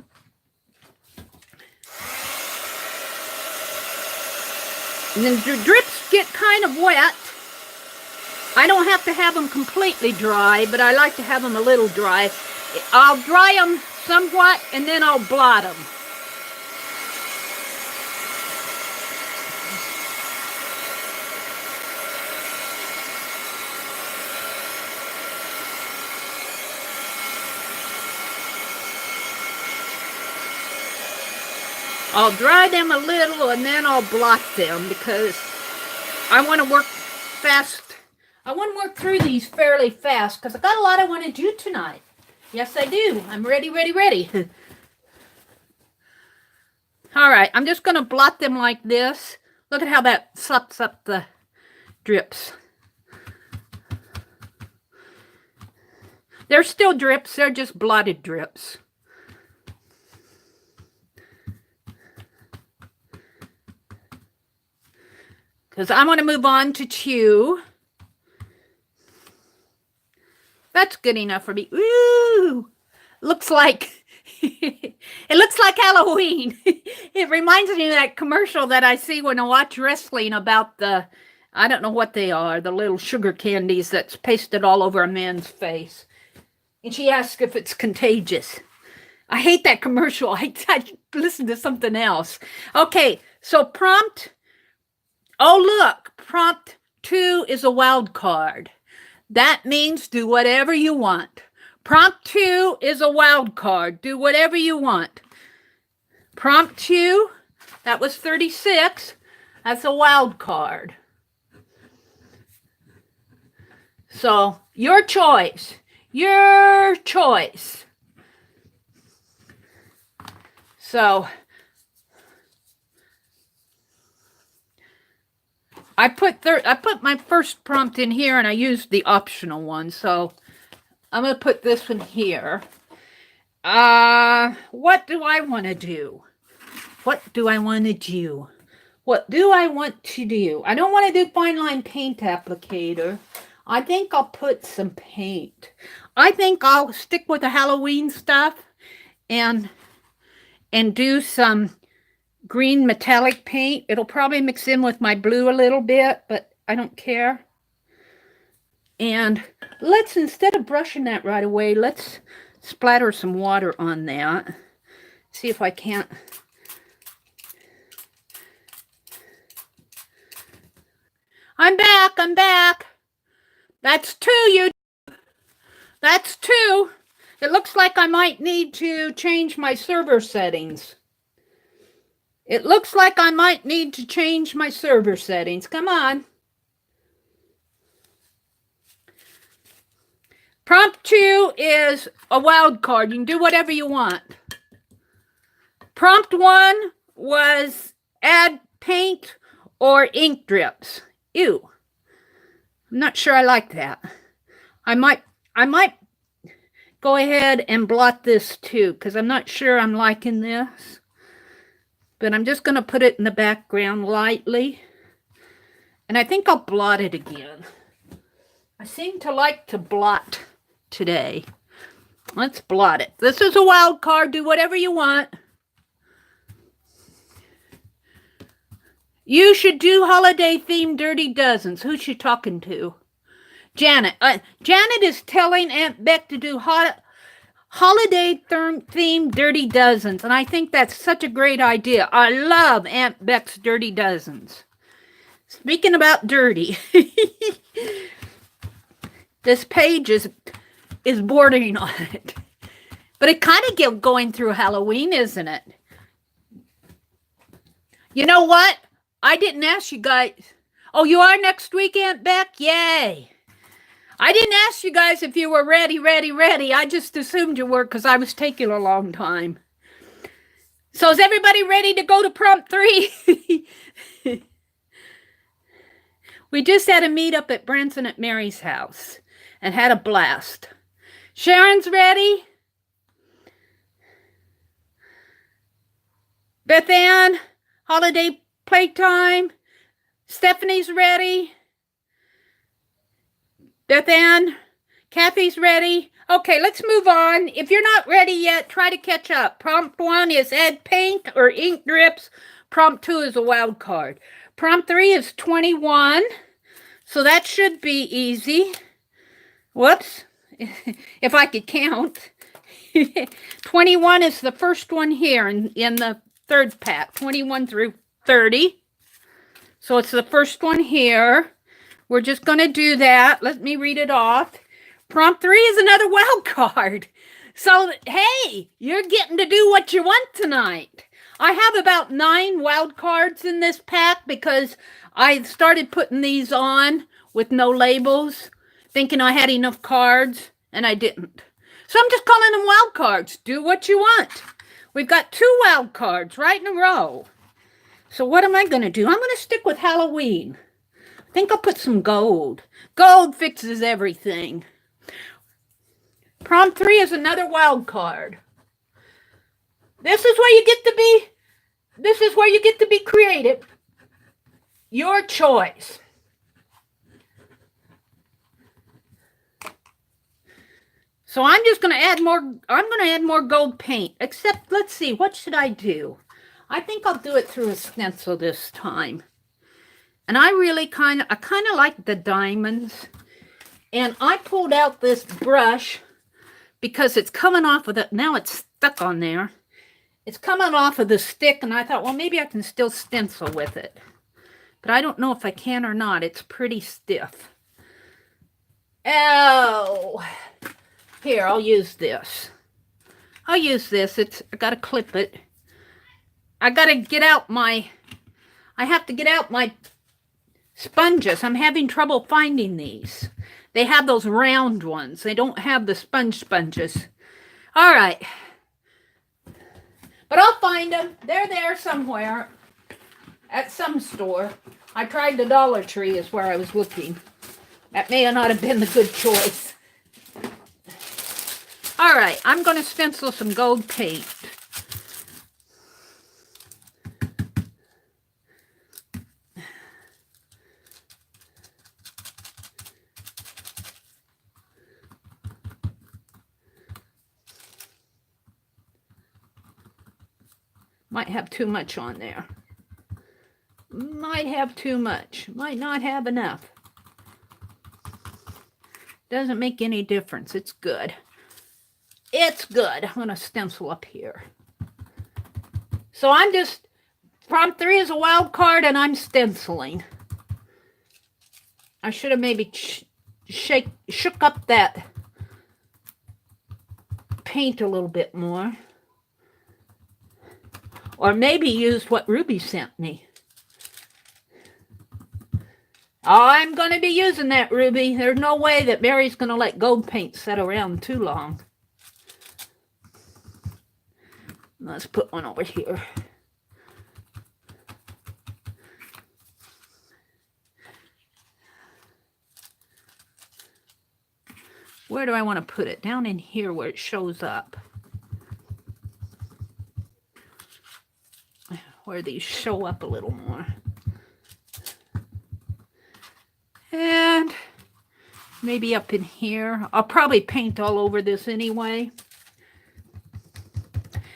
Speaker 1: And then the drips get kind of wet. I don't have to have them completely dry, but I like to have them a little dry. I'll dry them somewhat, and then I'll blot them. I'll dry them a little and then I'll blot them because I want to work fast. I want to work through these fairly fast because I got a lot I want to do tonight. Yes, I do. I'm ready. All right, I'm just going to blot them like this. Look at how that sucks up the drips. They're still drips. They're just blotted drips. Because I want to move on to chew. That's good enough for me. Ooh! Looks like it looks like Halloween. It reminds me of that commercial that I see when I watch wrestling about the, I don't know what they are, the little sugar candies that's pasted all over a man's face. And she asks if it's contagious. I hate that commercial. I listen to something else. Okay, so prompt. Oh, look, prompt 2 is a wild card. That means do whatever you want. Prompt 2 is a wild card. Do whatever you want. Prompt 2, that was 36. That's a wild card. So, your choice. Your choice. So, I put my first prompt in here and I used the optional one. So I'm going to put this one here. What do I want to do? What do I want to do? What do I want to do? I don't want to do fine line paint applicator. I think I'll put some paint. I think I'll stick with the Halloween stuff and do some green metallic paint. It'll probably mix in with my blue a little bit, but I don't care. And let's, instead of brushing that right away, let's splatter some water on that. See if I can't. I'm back. I'm back. That's two, That's two. It looks like I might need to change my server settings. It looks like I might need to change my server settings. Come on. Prompt 2 is a wild card. You can do whatever you want. Prompt 1 was add paint or ink drips. Ew. I'm not sure I like that. I might go ahead and blot this too, because I'm not sure I'm liking this. But I'm just going to put it in the background lightly. And I think I'll blot it again. I seem to like to blot today. Let's blot it. This is a wild card. Do whatever you want. You should do holiday themed dirty dozens. Who's she talking to? Janet. Janet is telling Aunt Beck to do holiday themed dirty dozens. And I think that's such a great idea. I love Aunt Beck's dirty dozens. Speaking about dirty. This page is bordering on it. But it kind of gets going through Halloween, isn't it? You know what? I didn't ask you guys. Oh, you are next week, Aunt Beck? Yay. I didn't ask you guys if you were ready. I just assumed you were because I was taking a long time. So is everybody ready to go to prompt 3? We just had a meetup at Branson at Mary's house and had a blast. Sharon's ready. Beth Ann, holiday playtime. Stephanie's ready. Beth Ann, Kathy's ready. Okay, let's move on. If you're not ready yet, try to catch up. Prompt 1 is add paint or ink drips. Prompt 2 is a wild card. Prompt 3 is 21. So that should be easy. Whoops. If I could count. 21 is the first one here in the third pack. 21 through 30. So it's the first one here. We're just going to do that. Let me read it off. Prompt 3 is another wild card. So, hey, you're getting to do what you want tonight. I have about 9 wild cards in this pack because I started putting these on with no labels, thinking I had enough cards, and I didn't. So I'm just calling them wild cards. Do what you want. We've got 2 wild cards right in a row. So what am I going to do? I'm going to stick with Halloween. I think I'll put some gold. Gold fixes everything. Prompt 3 is another wild card. This is where you get to be creative. Your choice. So I'm just going to add more gold paint. Except, let's see, what should I do? I think I'll do it through a stencil this time. And I kind of like the diamonds. And I pulled out this brush because it's coming off of now it's stuck on there. It's coming off of the stick, and I thought, well, maybe I can still stencil with it. But I don't know if I can or not. It's pretty stiff. Oh, here, I'll use this. I got to clip it. I have to get out my sponges. I'm having trouble finding these. They have those round ones. They don't have the sponges. All right. But I'll find them. They're there somewhere at some store. I tried the Dollar Tree is where I was looking. That may not have been the good choice. All right, I'm going to stencil some gold paint. Might have too much on there. Might have too much. Might not have enough. Doesn't make any difference. It's good. It's good. I'm going to stencil up here. So I'm just, prompt 3 is a wild card and I'm stenciling. I should have maybe shook up that paint a little bit more. Or maybe used what Ruby sent me. Oh, I'm going to be using that, Ruby. There's no way that Mary's going to let gold paint sit around too long. Let's put one over here. Where do I want to put it? Down in here where it shows up. Where these show up a little more. And maybe up in here. I'll probably paint all over this anyway.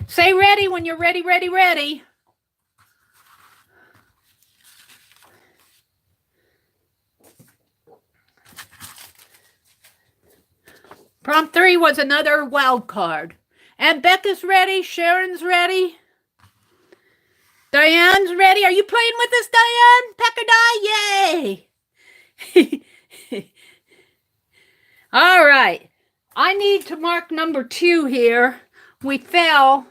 Speaker 1: Say ready when you're ready, ready, ready. Prompt 3 was another wild card. And Becca's ready. Sharon's ready. Diane's ready. Are you playing with us, Diane? Peck or die? Yay! All right. I need to mark number 2 here. We fell.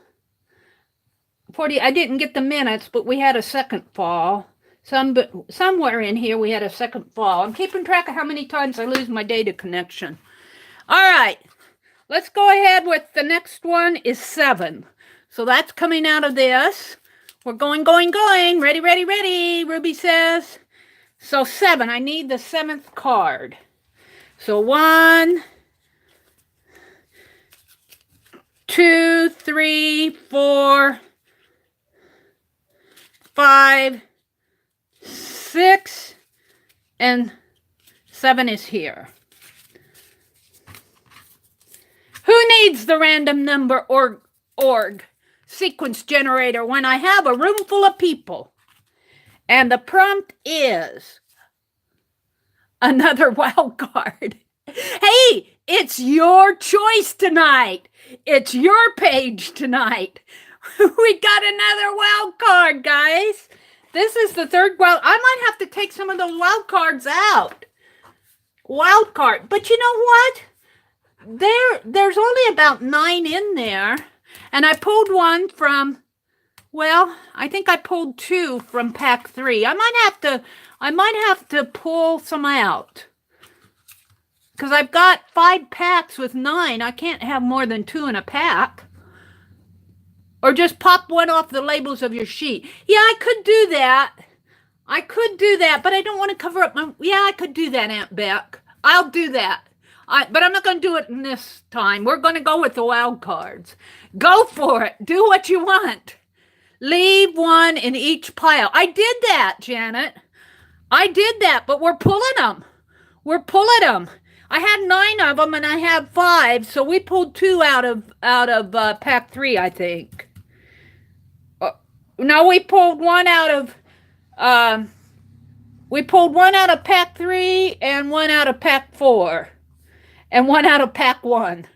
Speaker 1: I didn't get the minutes, but we had a second fall. Somewhere in here we had a second fall. I'm keeping track of how many times I lose my data connection. All right. Let's go ahead with the next one is 7. So that's coming out of this. We're going, going, going. Ready, ready, ready, Ruby says. So 7. I need the 7th card. So 1, 2, 3, 4, 5, 6, and 7 is here. Who needs the random number org sequence generator when I have a room full of people? And the prompt is another wild card. Hey, it's your choice tonight. It's your page tonight. We got another wild card, guys. This is the 3rd wild. I might have to take some of those wild cards out. Wild card. But you know what? There's only about 9 in there. And I pulled one from, well, I think I pulled 2 from pack 3. I might have to pull some out. Because I've got 5 packs with 9. I can't have more than 2 in a pack. Or just pop one off the labels of your sheet. Yeah, I could do that. I could do that, but I don't want to cover up my... Yeah, I could do that, Aunt Beck. I'll do that. But I'm not going to do it in this time. We're going to go with the wild cards. Go for it. Do what you want. Leave one in each pile. I did that, Janet. I did that, but we're pulling them. We're pulling them. I had 9 of them, and I had 5, so we pulled 2 out of pack 3, I think. No, we pulled one out of pack 3 and one out of pack 4. And one out of pack 1.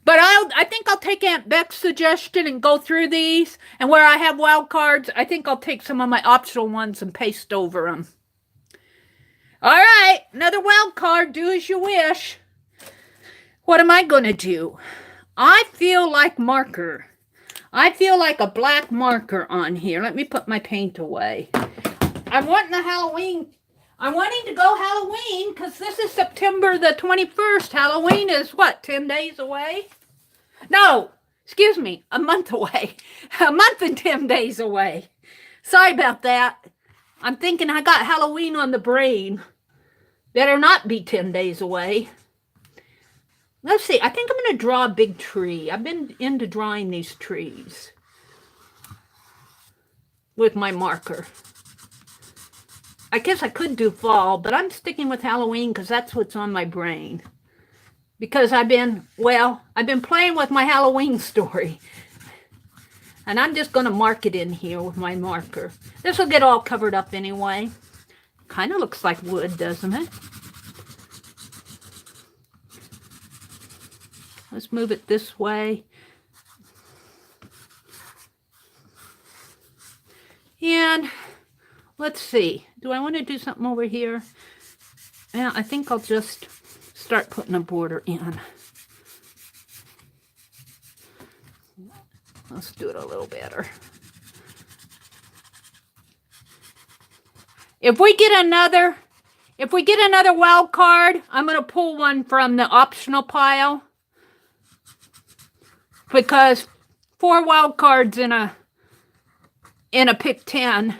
Speaker 1: But I think I'll take Aunt Beck's suggestion and go through these. And where I have wild cards, I think I'll take some of my optional ones and paste over them. All right, another wild card. Do as you wish. What am I going to do? I feel like marker. I feel like a black marker on here. Let me put my paint away. I'm wanting the Halloween. I'm wanting to go Halloween because this is September the 21st. Halloween is what, 10 days away? No, excuse me, a month away. A month and 10 days away. Sorry about that. I'm thinking I got Halloween on the brain. Better not be 10 days away. Let's see. I think I'm going to draw a big tree. I've been into drawing these trees with my marker. I guess I could do fall, but I'm sticking with Halloween because that's what's on my brain. Because I've been playing with my Halloween story. And I'm just going to mark it in here with my marker. This will get all covered up anyway. Kind of looks like wood, doesn't it? Let's move it this way. And let's see. Do I want to do something over here? Yeah, I think I'll just start putting a border in. Let's do it a little better. If we get another wild card, I'm going to pull one from the optional pile. Because 4 wild cards in a pick 10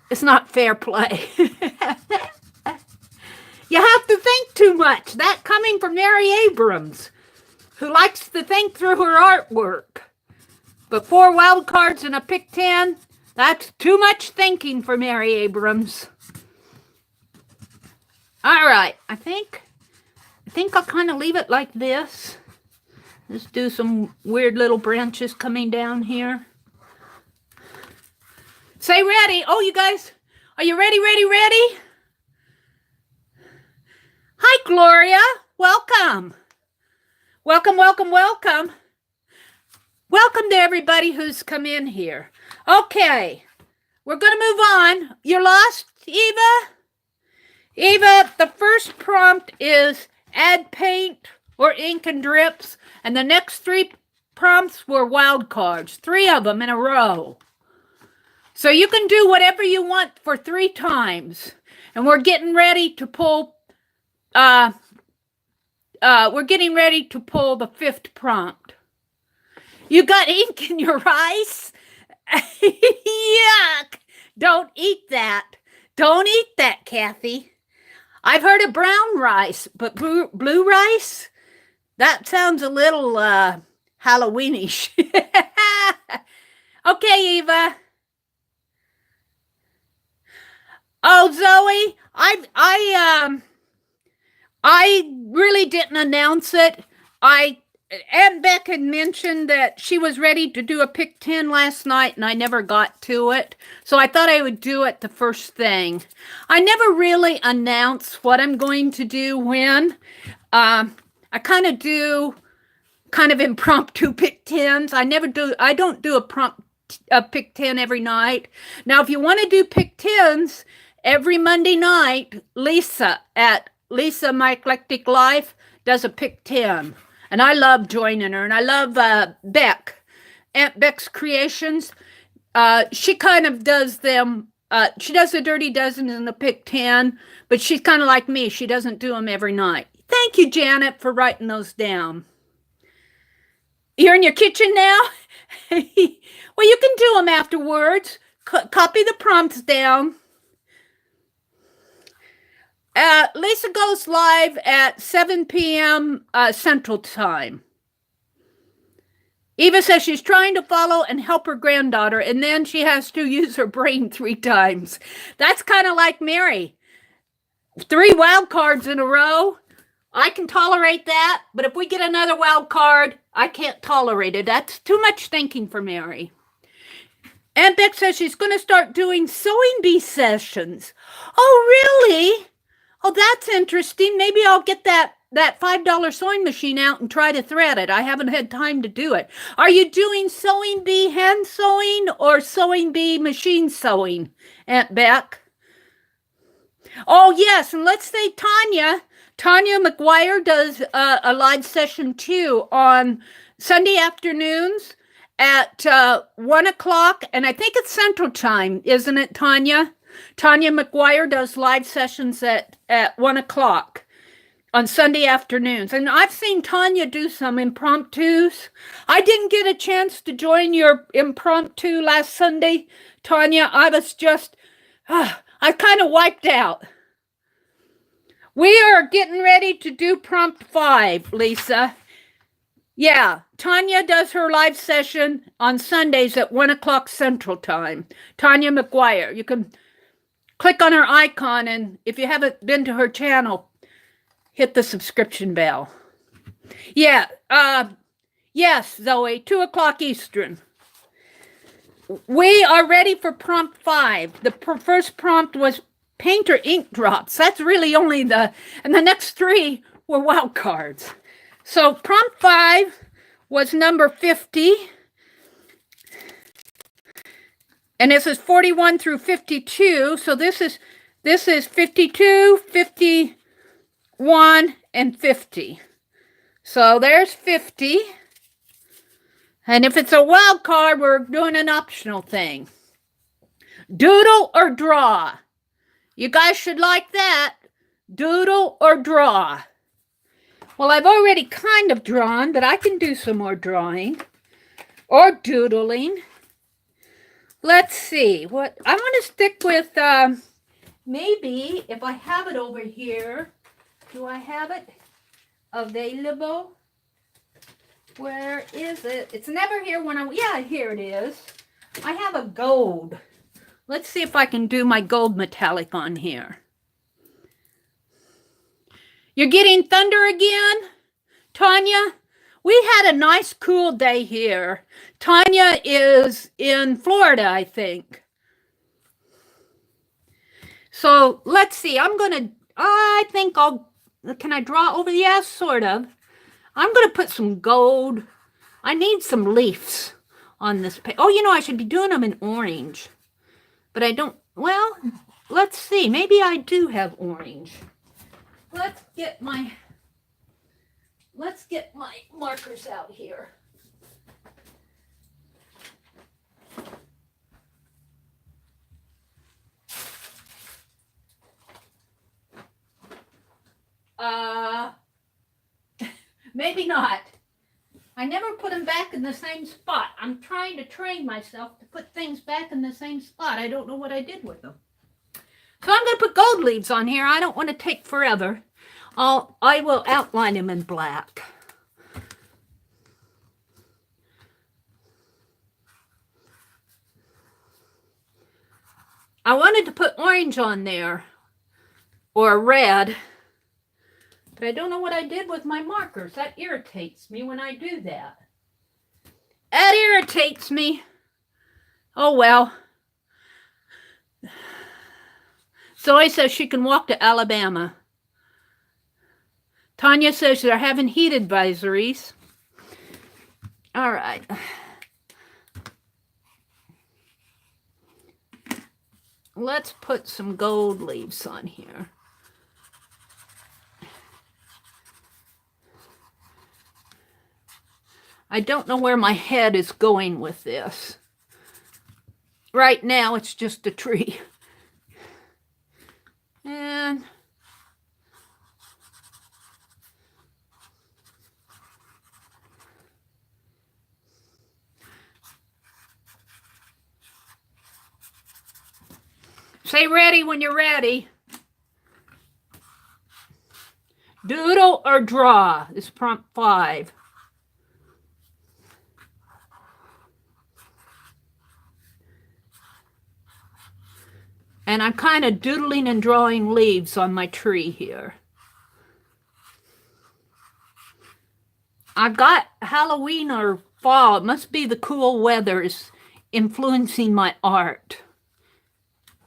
Speaker 1: is not fair play. You have to think too much. That coming from Mary Abrams, who likes to think through her artwork. But 4 wild cards in a pick 10, that's too much thinking for Mary Abrams. All right, I think I'll kind of leave it like this. Let's do some weird little branches coming down here. Say ready. Oh, you guys, are you ready, ready? Hi, Gloria. Welcome. Welcome. Welcome to everybody who's come in here. Okay, we're going to move on. You're lost, Eva? Eva, the first prompt is add paint or ink and drips, and the next 3 prompts were wild cards, 3 of them in a row. So you can do whatever you want for 3 times. And we're getting ready to pull the 5th prompt. You got ink in your rice? Yuck! Don't eat that. Don't eat that, Kathy. I've heard of brown rice, but blue rice? That sounds a little Halloweenish. Okay, Eva. Oh, Zoe, I really didn't announce it. Aunt Beck had mentioned that she was ready to do a pick 10 last night, and I never got to it. So I thought I would do it the first thing. I never really announce what I'm going to do when. I kind of do impromptu pick 10s. I don't do a pick 10 every night. Now, if you want to do pick 10s, every Monday night, Lisa at Lisa My Eclectic Life does a pick 10. And I love joining her. And I love Beck, Aunt Beck's Creations. She kind of does them. She does the Dirty Dozen and the pick 10. But she's kind of like me. She doesn't do them every night. Thank you, Janet, for writing those down. You're in your kitchen now? Well, you can do them afterwards. Copy the prompts down. Lisa goes live at 7 p.m. Central Time. Eva says she's trying to follow and help her granddaughter, and then she has to use her brain 3 times. That's kind of like Mary. 3 wild cards in a row. I can tolerate that, but if we get another wild card, I can't tolerate it. That's too much thinking for Mary. Aunt Beck says she's going to start doing sewing bee sessions. Oh, really? Oh, that's interesting. Maybe I'll get that $5 sewing machine out and try to thread it. I haven't had time to do it. Are you doing sewing bee hand sewing or sewing bee machine sewing, Aunt Beck? Oh, yes, and let's say Tanya McGuire does a live session too on Sunday afternoons at 1 o'clock, and I think it's Central Time, isn't it, Tanya? Tanya McGuire does live sessions at 1 o'clock on Sunday afternoons. And I've seen Tanya do some impromptus. I didn't get a chance to join your impromptu last Sunday, Tanya. I was just, I kind of wiped out. We are getting ready to do prompt 5, Lisa. Yeah, Tanya does her live session on Sundays at 1 o'clock Central Time. Tanya McGuire. You can click on her icon, and if you haven't been to her channel, hit the subscription bell. Yeah, yes, Zoe, 2 o'clock Eastern. We are ready for prompt 5. The first prompt was painter ink drops. That's really only and the next 3 were wild cards. So prompt 5 was number 50. And this is 41 through 52. So this is 52, 51, and 50. So there's 50. And if it's a wild card, we're doing an optional thing. Doodle or draw. You guys should like that. Doodle or draw. Well, I've already kind of drawn, but I can do some more drawing or doodling. Let's see. What I want to stick with, maybe if I have it over here. Do I have it available? Where is it? It's never here when yeah, here it is. I have a gold. Let's see if I can do my gold metallic on here. You're getting thunder again, Tanya? We had a nice cool day here. Tanya is in Florida, I think. So let's see. I think can I draw over? Yeah, sort of. I'm going to put some gold. I need some leaves on this page. Oh, I should be doing them in orange. But I don't, well, let's see. Maybe I do have orange. Let's get my markers out here. Maybe not. I never put them back in the same spot. I'm trying to train myself to put things back in the same spot. I don't know what I did with them. So I'm going to put gold leaves on here. I don't want to take forever. I will outline them in black. I wanted to put orange on there or red. But I don't know what I did with my markers. That irritates me when I do that. That irritates me. Oh, well. Zoe says she can walk to Alabama. Tanya says they're having heat advisories. All right. Let's put some gold leaves on here. I don't know where my head is going with this. Right now, it's just a tree. And say ready when you're ready. Doodle or draw is prompt 5. And I'm kind of doodling and drawing leaves on my tree here. I've got Halloween or fall. It must be the cool weather is influencing my art.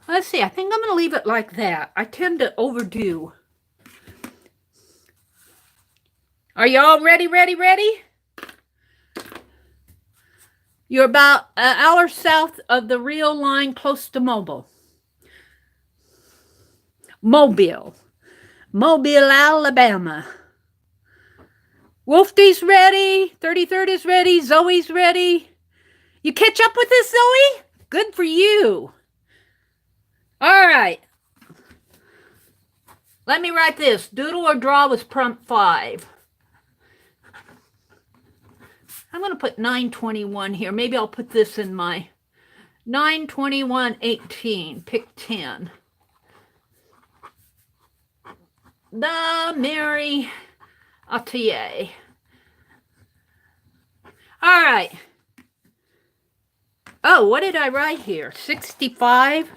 Speaker 1: Let's see. I think I'm going to leave it like that. I tend to overdo. Are you all ready, ready, ready? You're about an hour south of the real line close to Mobile, Alabama. Wolfie's ready. 33rd is ready. Zoe's ready. You catch up with this, Zoe? Good for you. All right. Let me write this. Doodle or draw was prompt 5. I'm going to put 921 here. Maybe I'll put this in my 92118. Pick 10. TheMeriAtelier. All right. Oh, what did I write here? 65?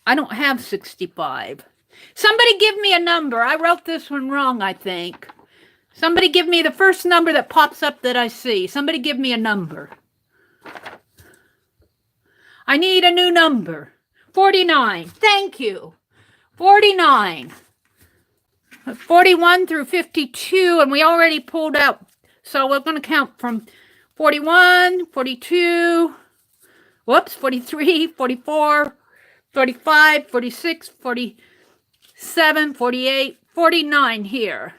Speaker 1: I don't have 65. Somebody give me a number. I wrote this one wrong, I think. Somebody give me the first number that pops up that I see. Somebody give me a number. I need a new number. 49. Thank you. 49. 41 through 52, and we already pulled out. So we're going to count from 41, 42, whoops, 43, 44, 45, 46, 47, 48, 49 here.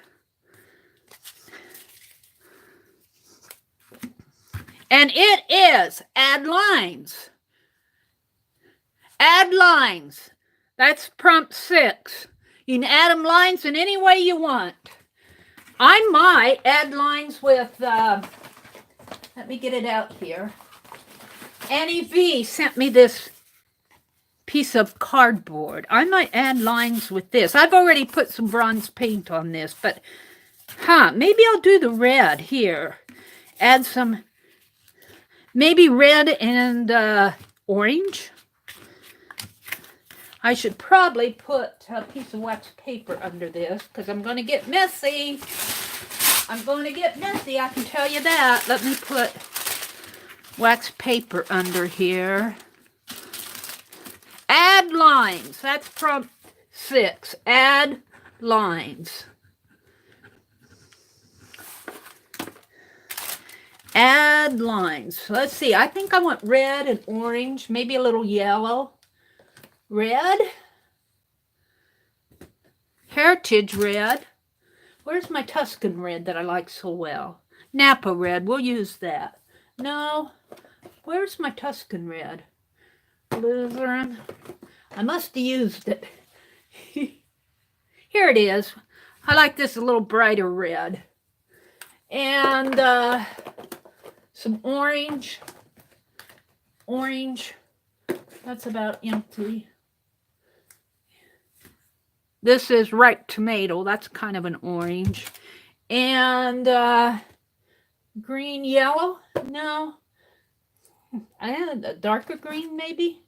Speaker 1: And it is add lines. Add lines. That's prompt 6. You can add them lines in any way you want. I might add lines with, let me get it out here. Annie V sent me this piece of cardboard. I might add lines with this. I've already put some bronze paint on this, but, maybe I'll do the red here. Add some, maybe red and orange. I should probably put a piece of wax paper under this because I'm going to get messy. I'm going to get messy, I can tell you that. Let me put wax paper under here. Add lines. That's prompt 6. Add lines. Add lines. Let's see. I think I want red and orange, maybe a little yellow. Red. Heritage red. Where's my Tuscan red that I like so well? Napa red. We'll use that. No. Where's my Tuscan red? Lutheran. I must have used it. Here it is. I like this a little brighter red. And some orange. Orange. That's about empty. This is ripe tomato. That's kind of an orange. And green, yellow? No. I had a darker green, maybe.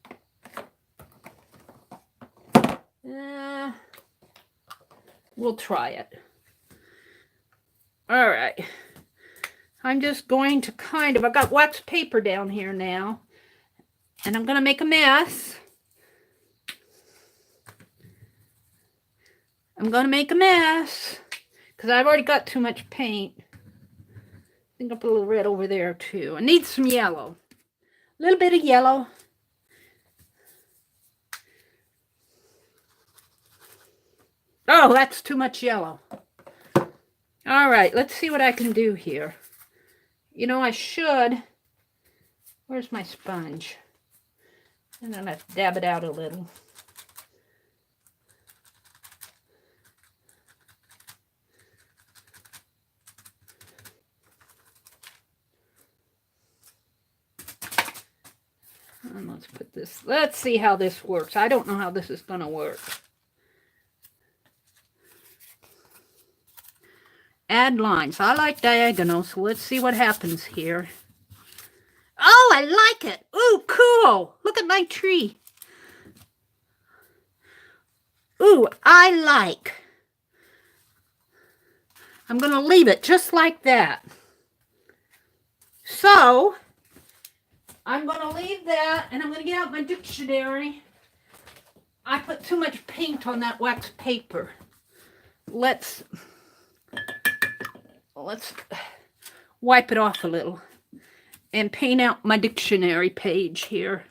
Speaker 1: We'll try it. All right. I'm just going to I got wax paper down here now. And I'm going to make a mess. I'm going to make a mess because I've already got too much paint. I think I'll put a little red over there too. I need some yellow. A little bit of yellow. Oh, that's too much yellow. All right, let's see what I can do here. You know, I should. Where's my sponge? And then I dab it out a little. And let's put this, let's see how this works. I don't know how this is going to work. Add lines. I like diagonal, so let's see what happens here. Oh, I like it. Ooh, cool. Look at my tree. Ooh, I like. I'm going to leave it just like that. So, I'm going to leave that, and I'm going to get out my dictionary. I put too much paint on that wax paper. Let's wipe it off a little and paint out my dictionary page here.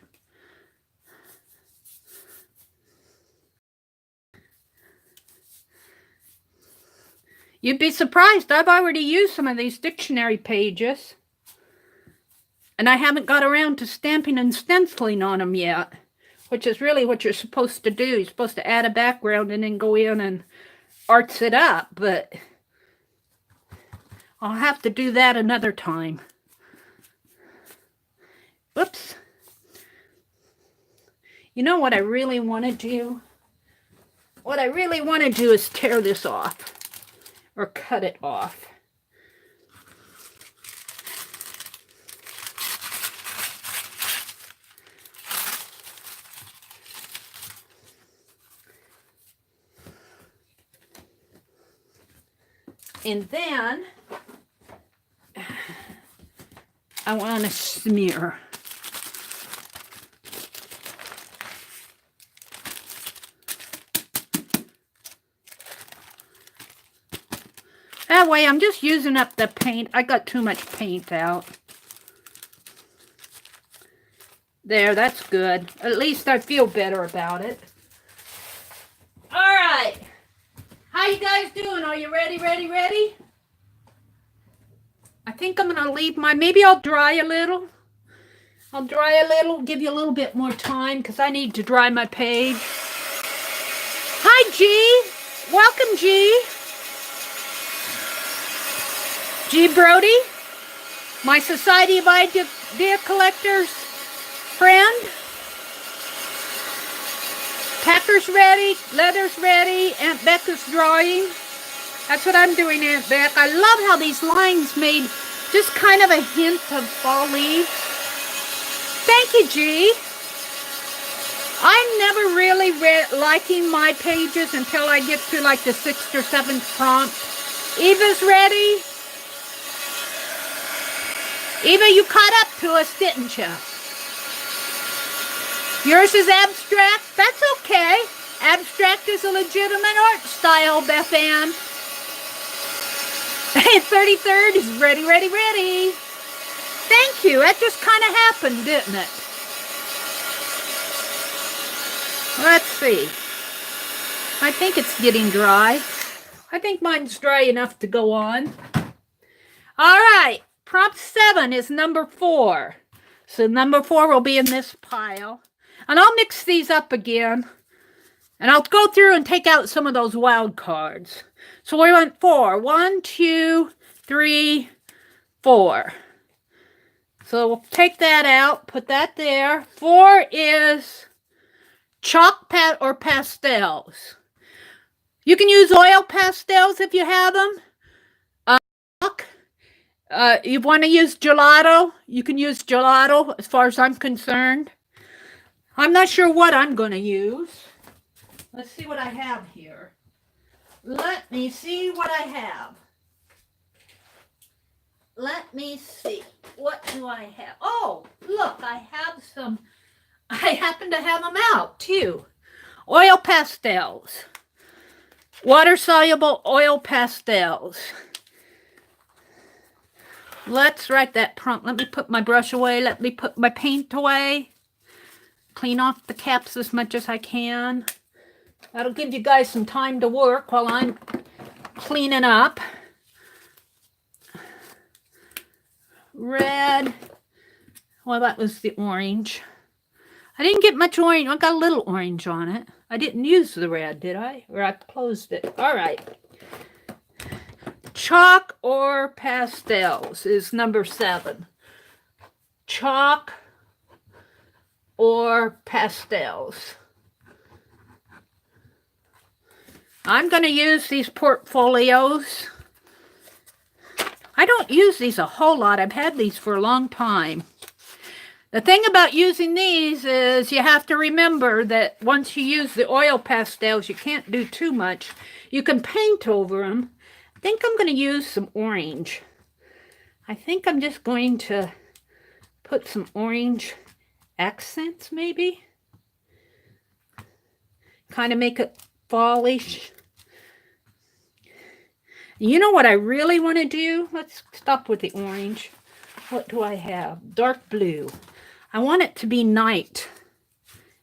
Speaker 1: You'd be surprised, I've already used some of these dictionary pages, and I haven't got around to stamping and stenciling on them yet, which is really what you're supposed to do. You're supposed to add a background and then go in and arts it up, but I'll have to do that another time. Oops. You know what I really want to do? what I really want to do is tear this off or cut it off. And then I want to smear. That way I'm just using up the paint. I got too much paint out. There, that's good. At least I feel better about it. All right. How you guys doing? Are you ready, ready? I think I'm going to leave maybe I'll dry a little. I'll dry a little, give you a little bit more time because I need to dry my page. Hi, G. Welcome, G. G. Brody, my Society of Idea Collectors friend. Packer's ready, leather's ready, Aunt Becca's drawing. That's what I'm doing, Aunt Beck. I love how these lines made just kind of a hint of fall leaves. Thank you, G. I'm never really liking my pages until I get to like the 6th or 7th prompt. Eva's ready. Eva, you caught up to us, didn't you? Yours is abstract? That's okay. Abstract is a legitimate art style, Beth Ann. 33rd is ready. Thank you. That just kind of happened, didn't it? Let's see. I think it's getting dry. I think mine's dry enough to go on. All right. Prompt 7 is number 4. So number 4 will be in this pile. And I'll mix these up again. And I'll go through and take out some of those wild cards. So we went 4. 1, 2, 3, 4. So we'll take that out, put that there. 4 is chalk or pastels. You can use oil pastels if you have them. You want to use gelato? You can use gelato as far as I'm concerned. I'm not sure what I'm going to use. Let's see what I have here. Let me see what I have. Let me see. What do I have? Oh, look, I have some. I happen to have them out, too. Oil pastels. Water-soluble oil pastels. Let's write that prompt. Let me put my brush away. Let me put my paint away. Clean off the caps as much as I can. That'll give you guys some time to work while I'm cleaning up. Red. Well, that was the orange. I didn't get much orange. I got a little orange on it. I didn't use the red, did I? Or I closed it. All right. Chalk or pastels is number 7. Chalk or pastels. I'm going to use these portfolios. I don't use these a whole lot. I've had these for a long time. The thing about using these is you have to remember that once you use the oil pastels, you can't do too much. You can paint over them. I think I'm going to use some orange. I think I'm just going to put some orange accents, maybe. Kind of make it fallish. You know what I really want to do? Let's stop with the orange. What do I have? Dark blue. I want it to be night.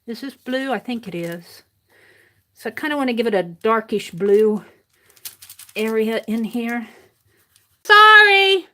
Speaker 1: Is this blue? I think it is. So I kind of want to give it a darkish blue area in here. Sorry.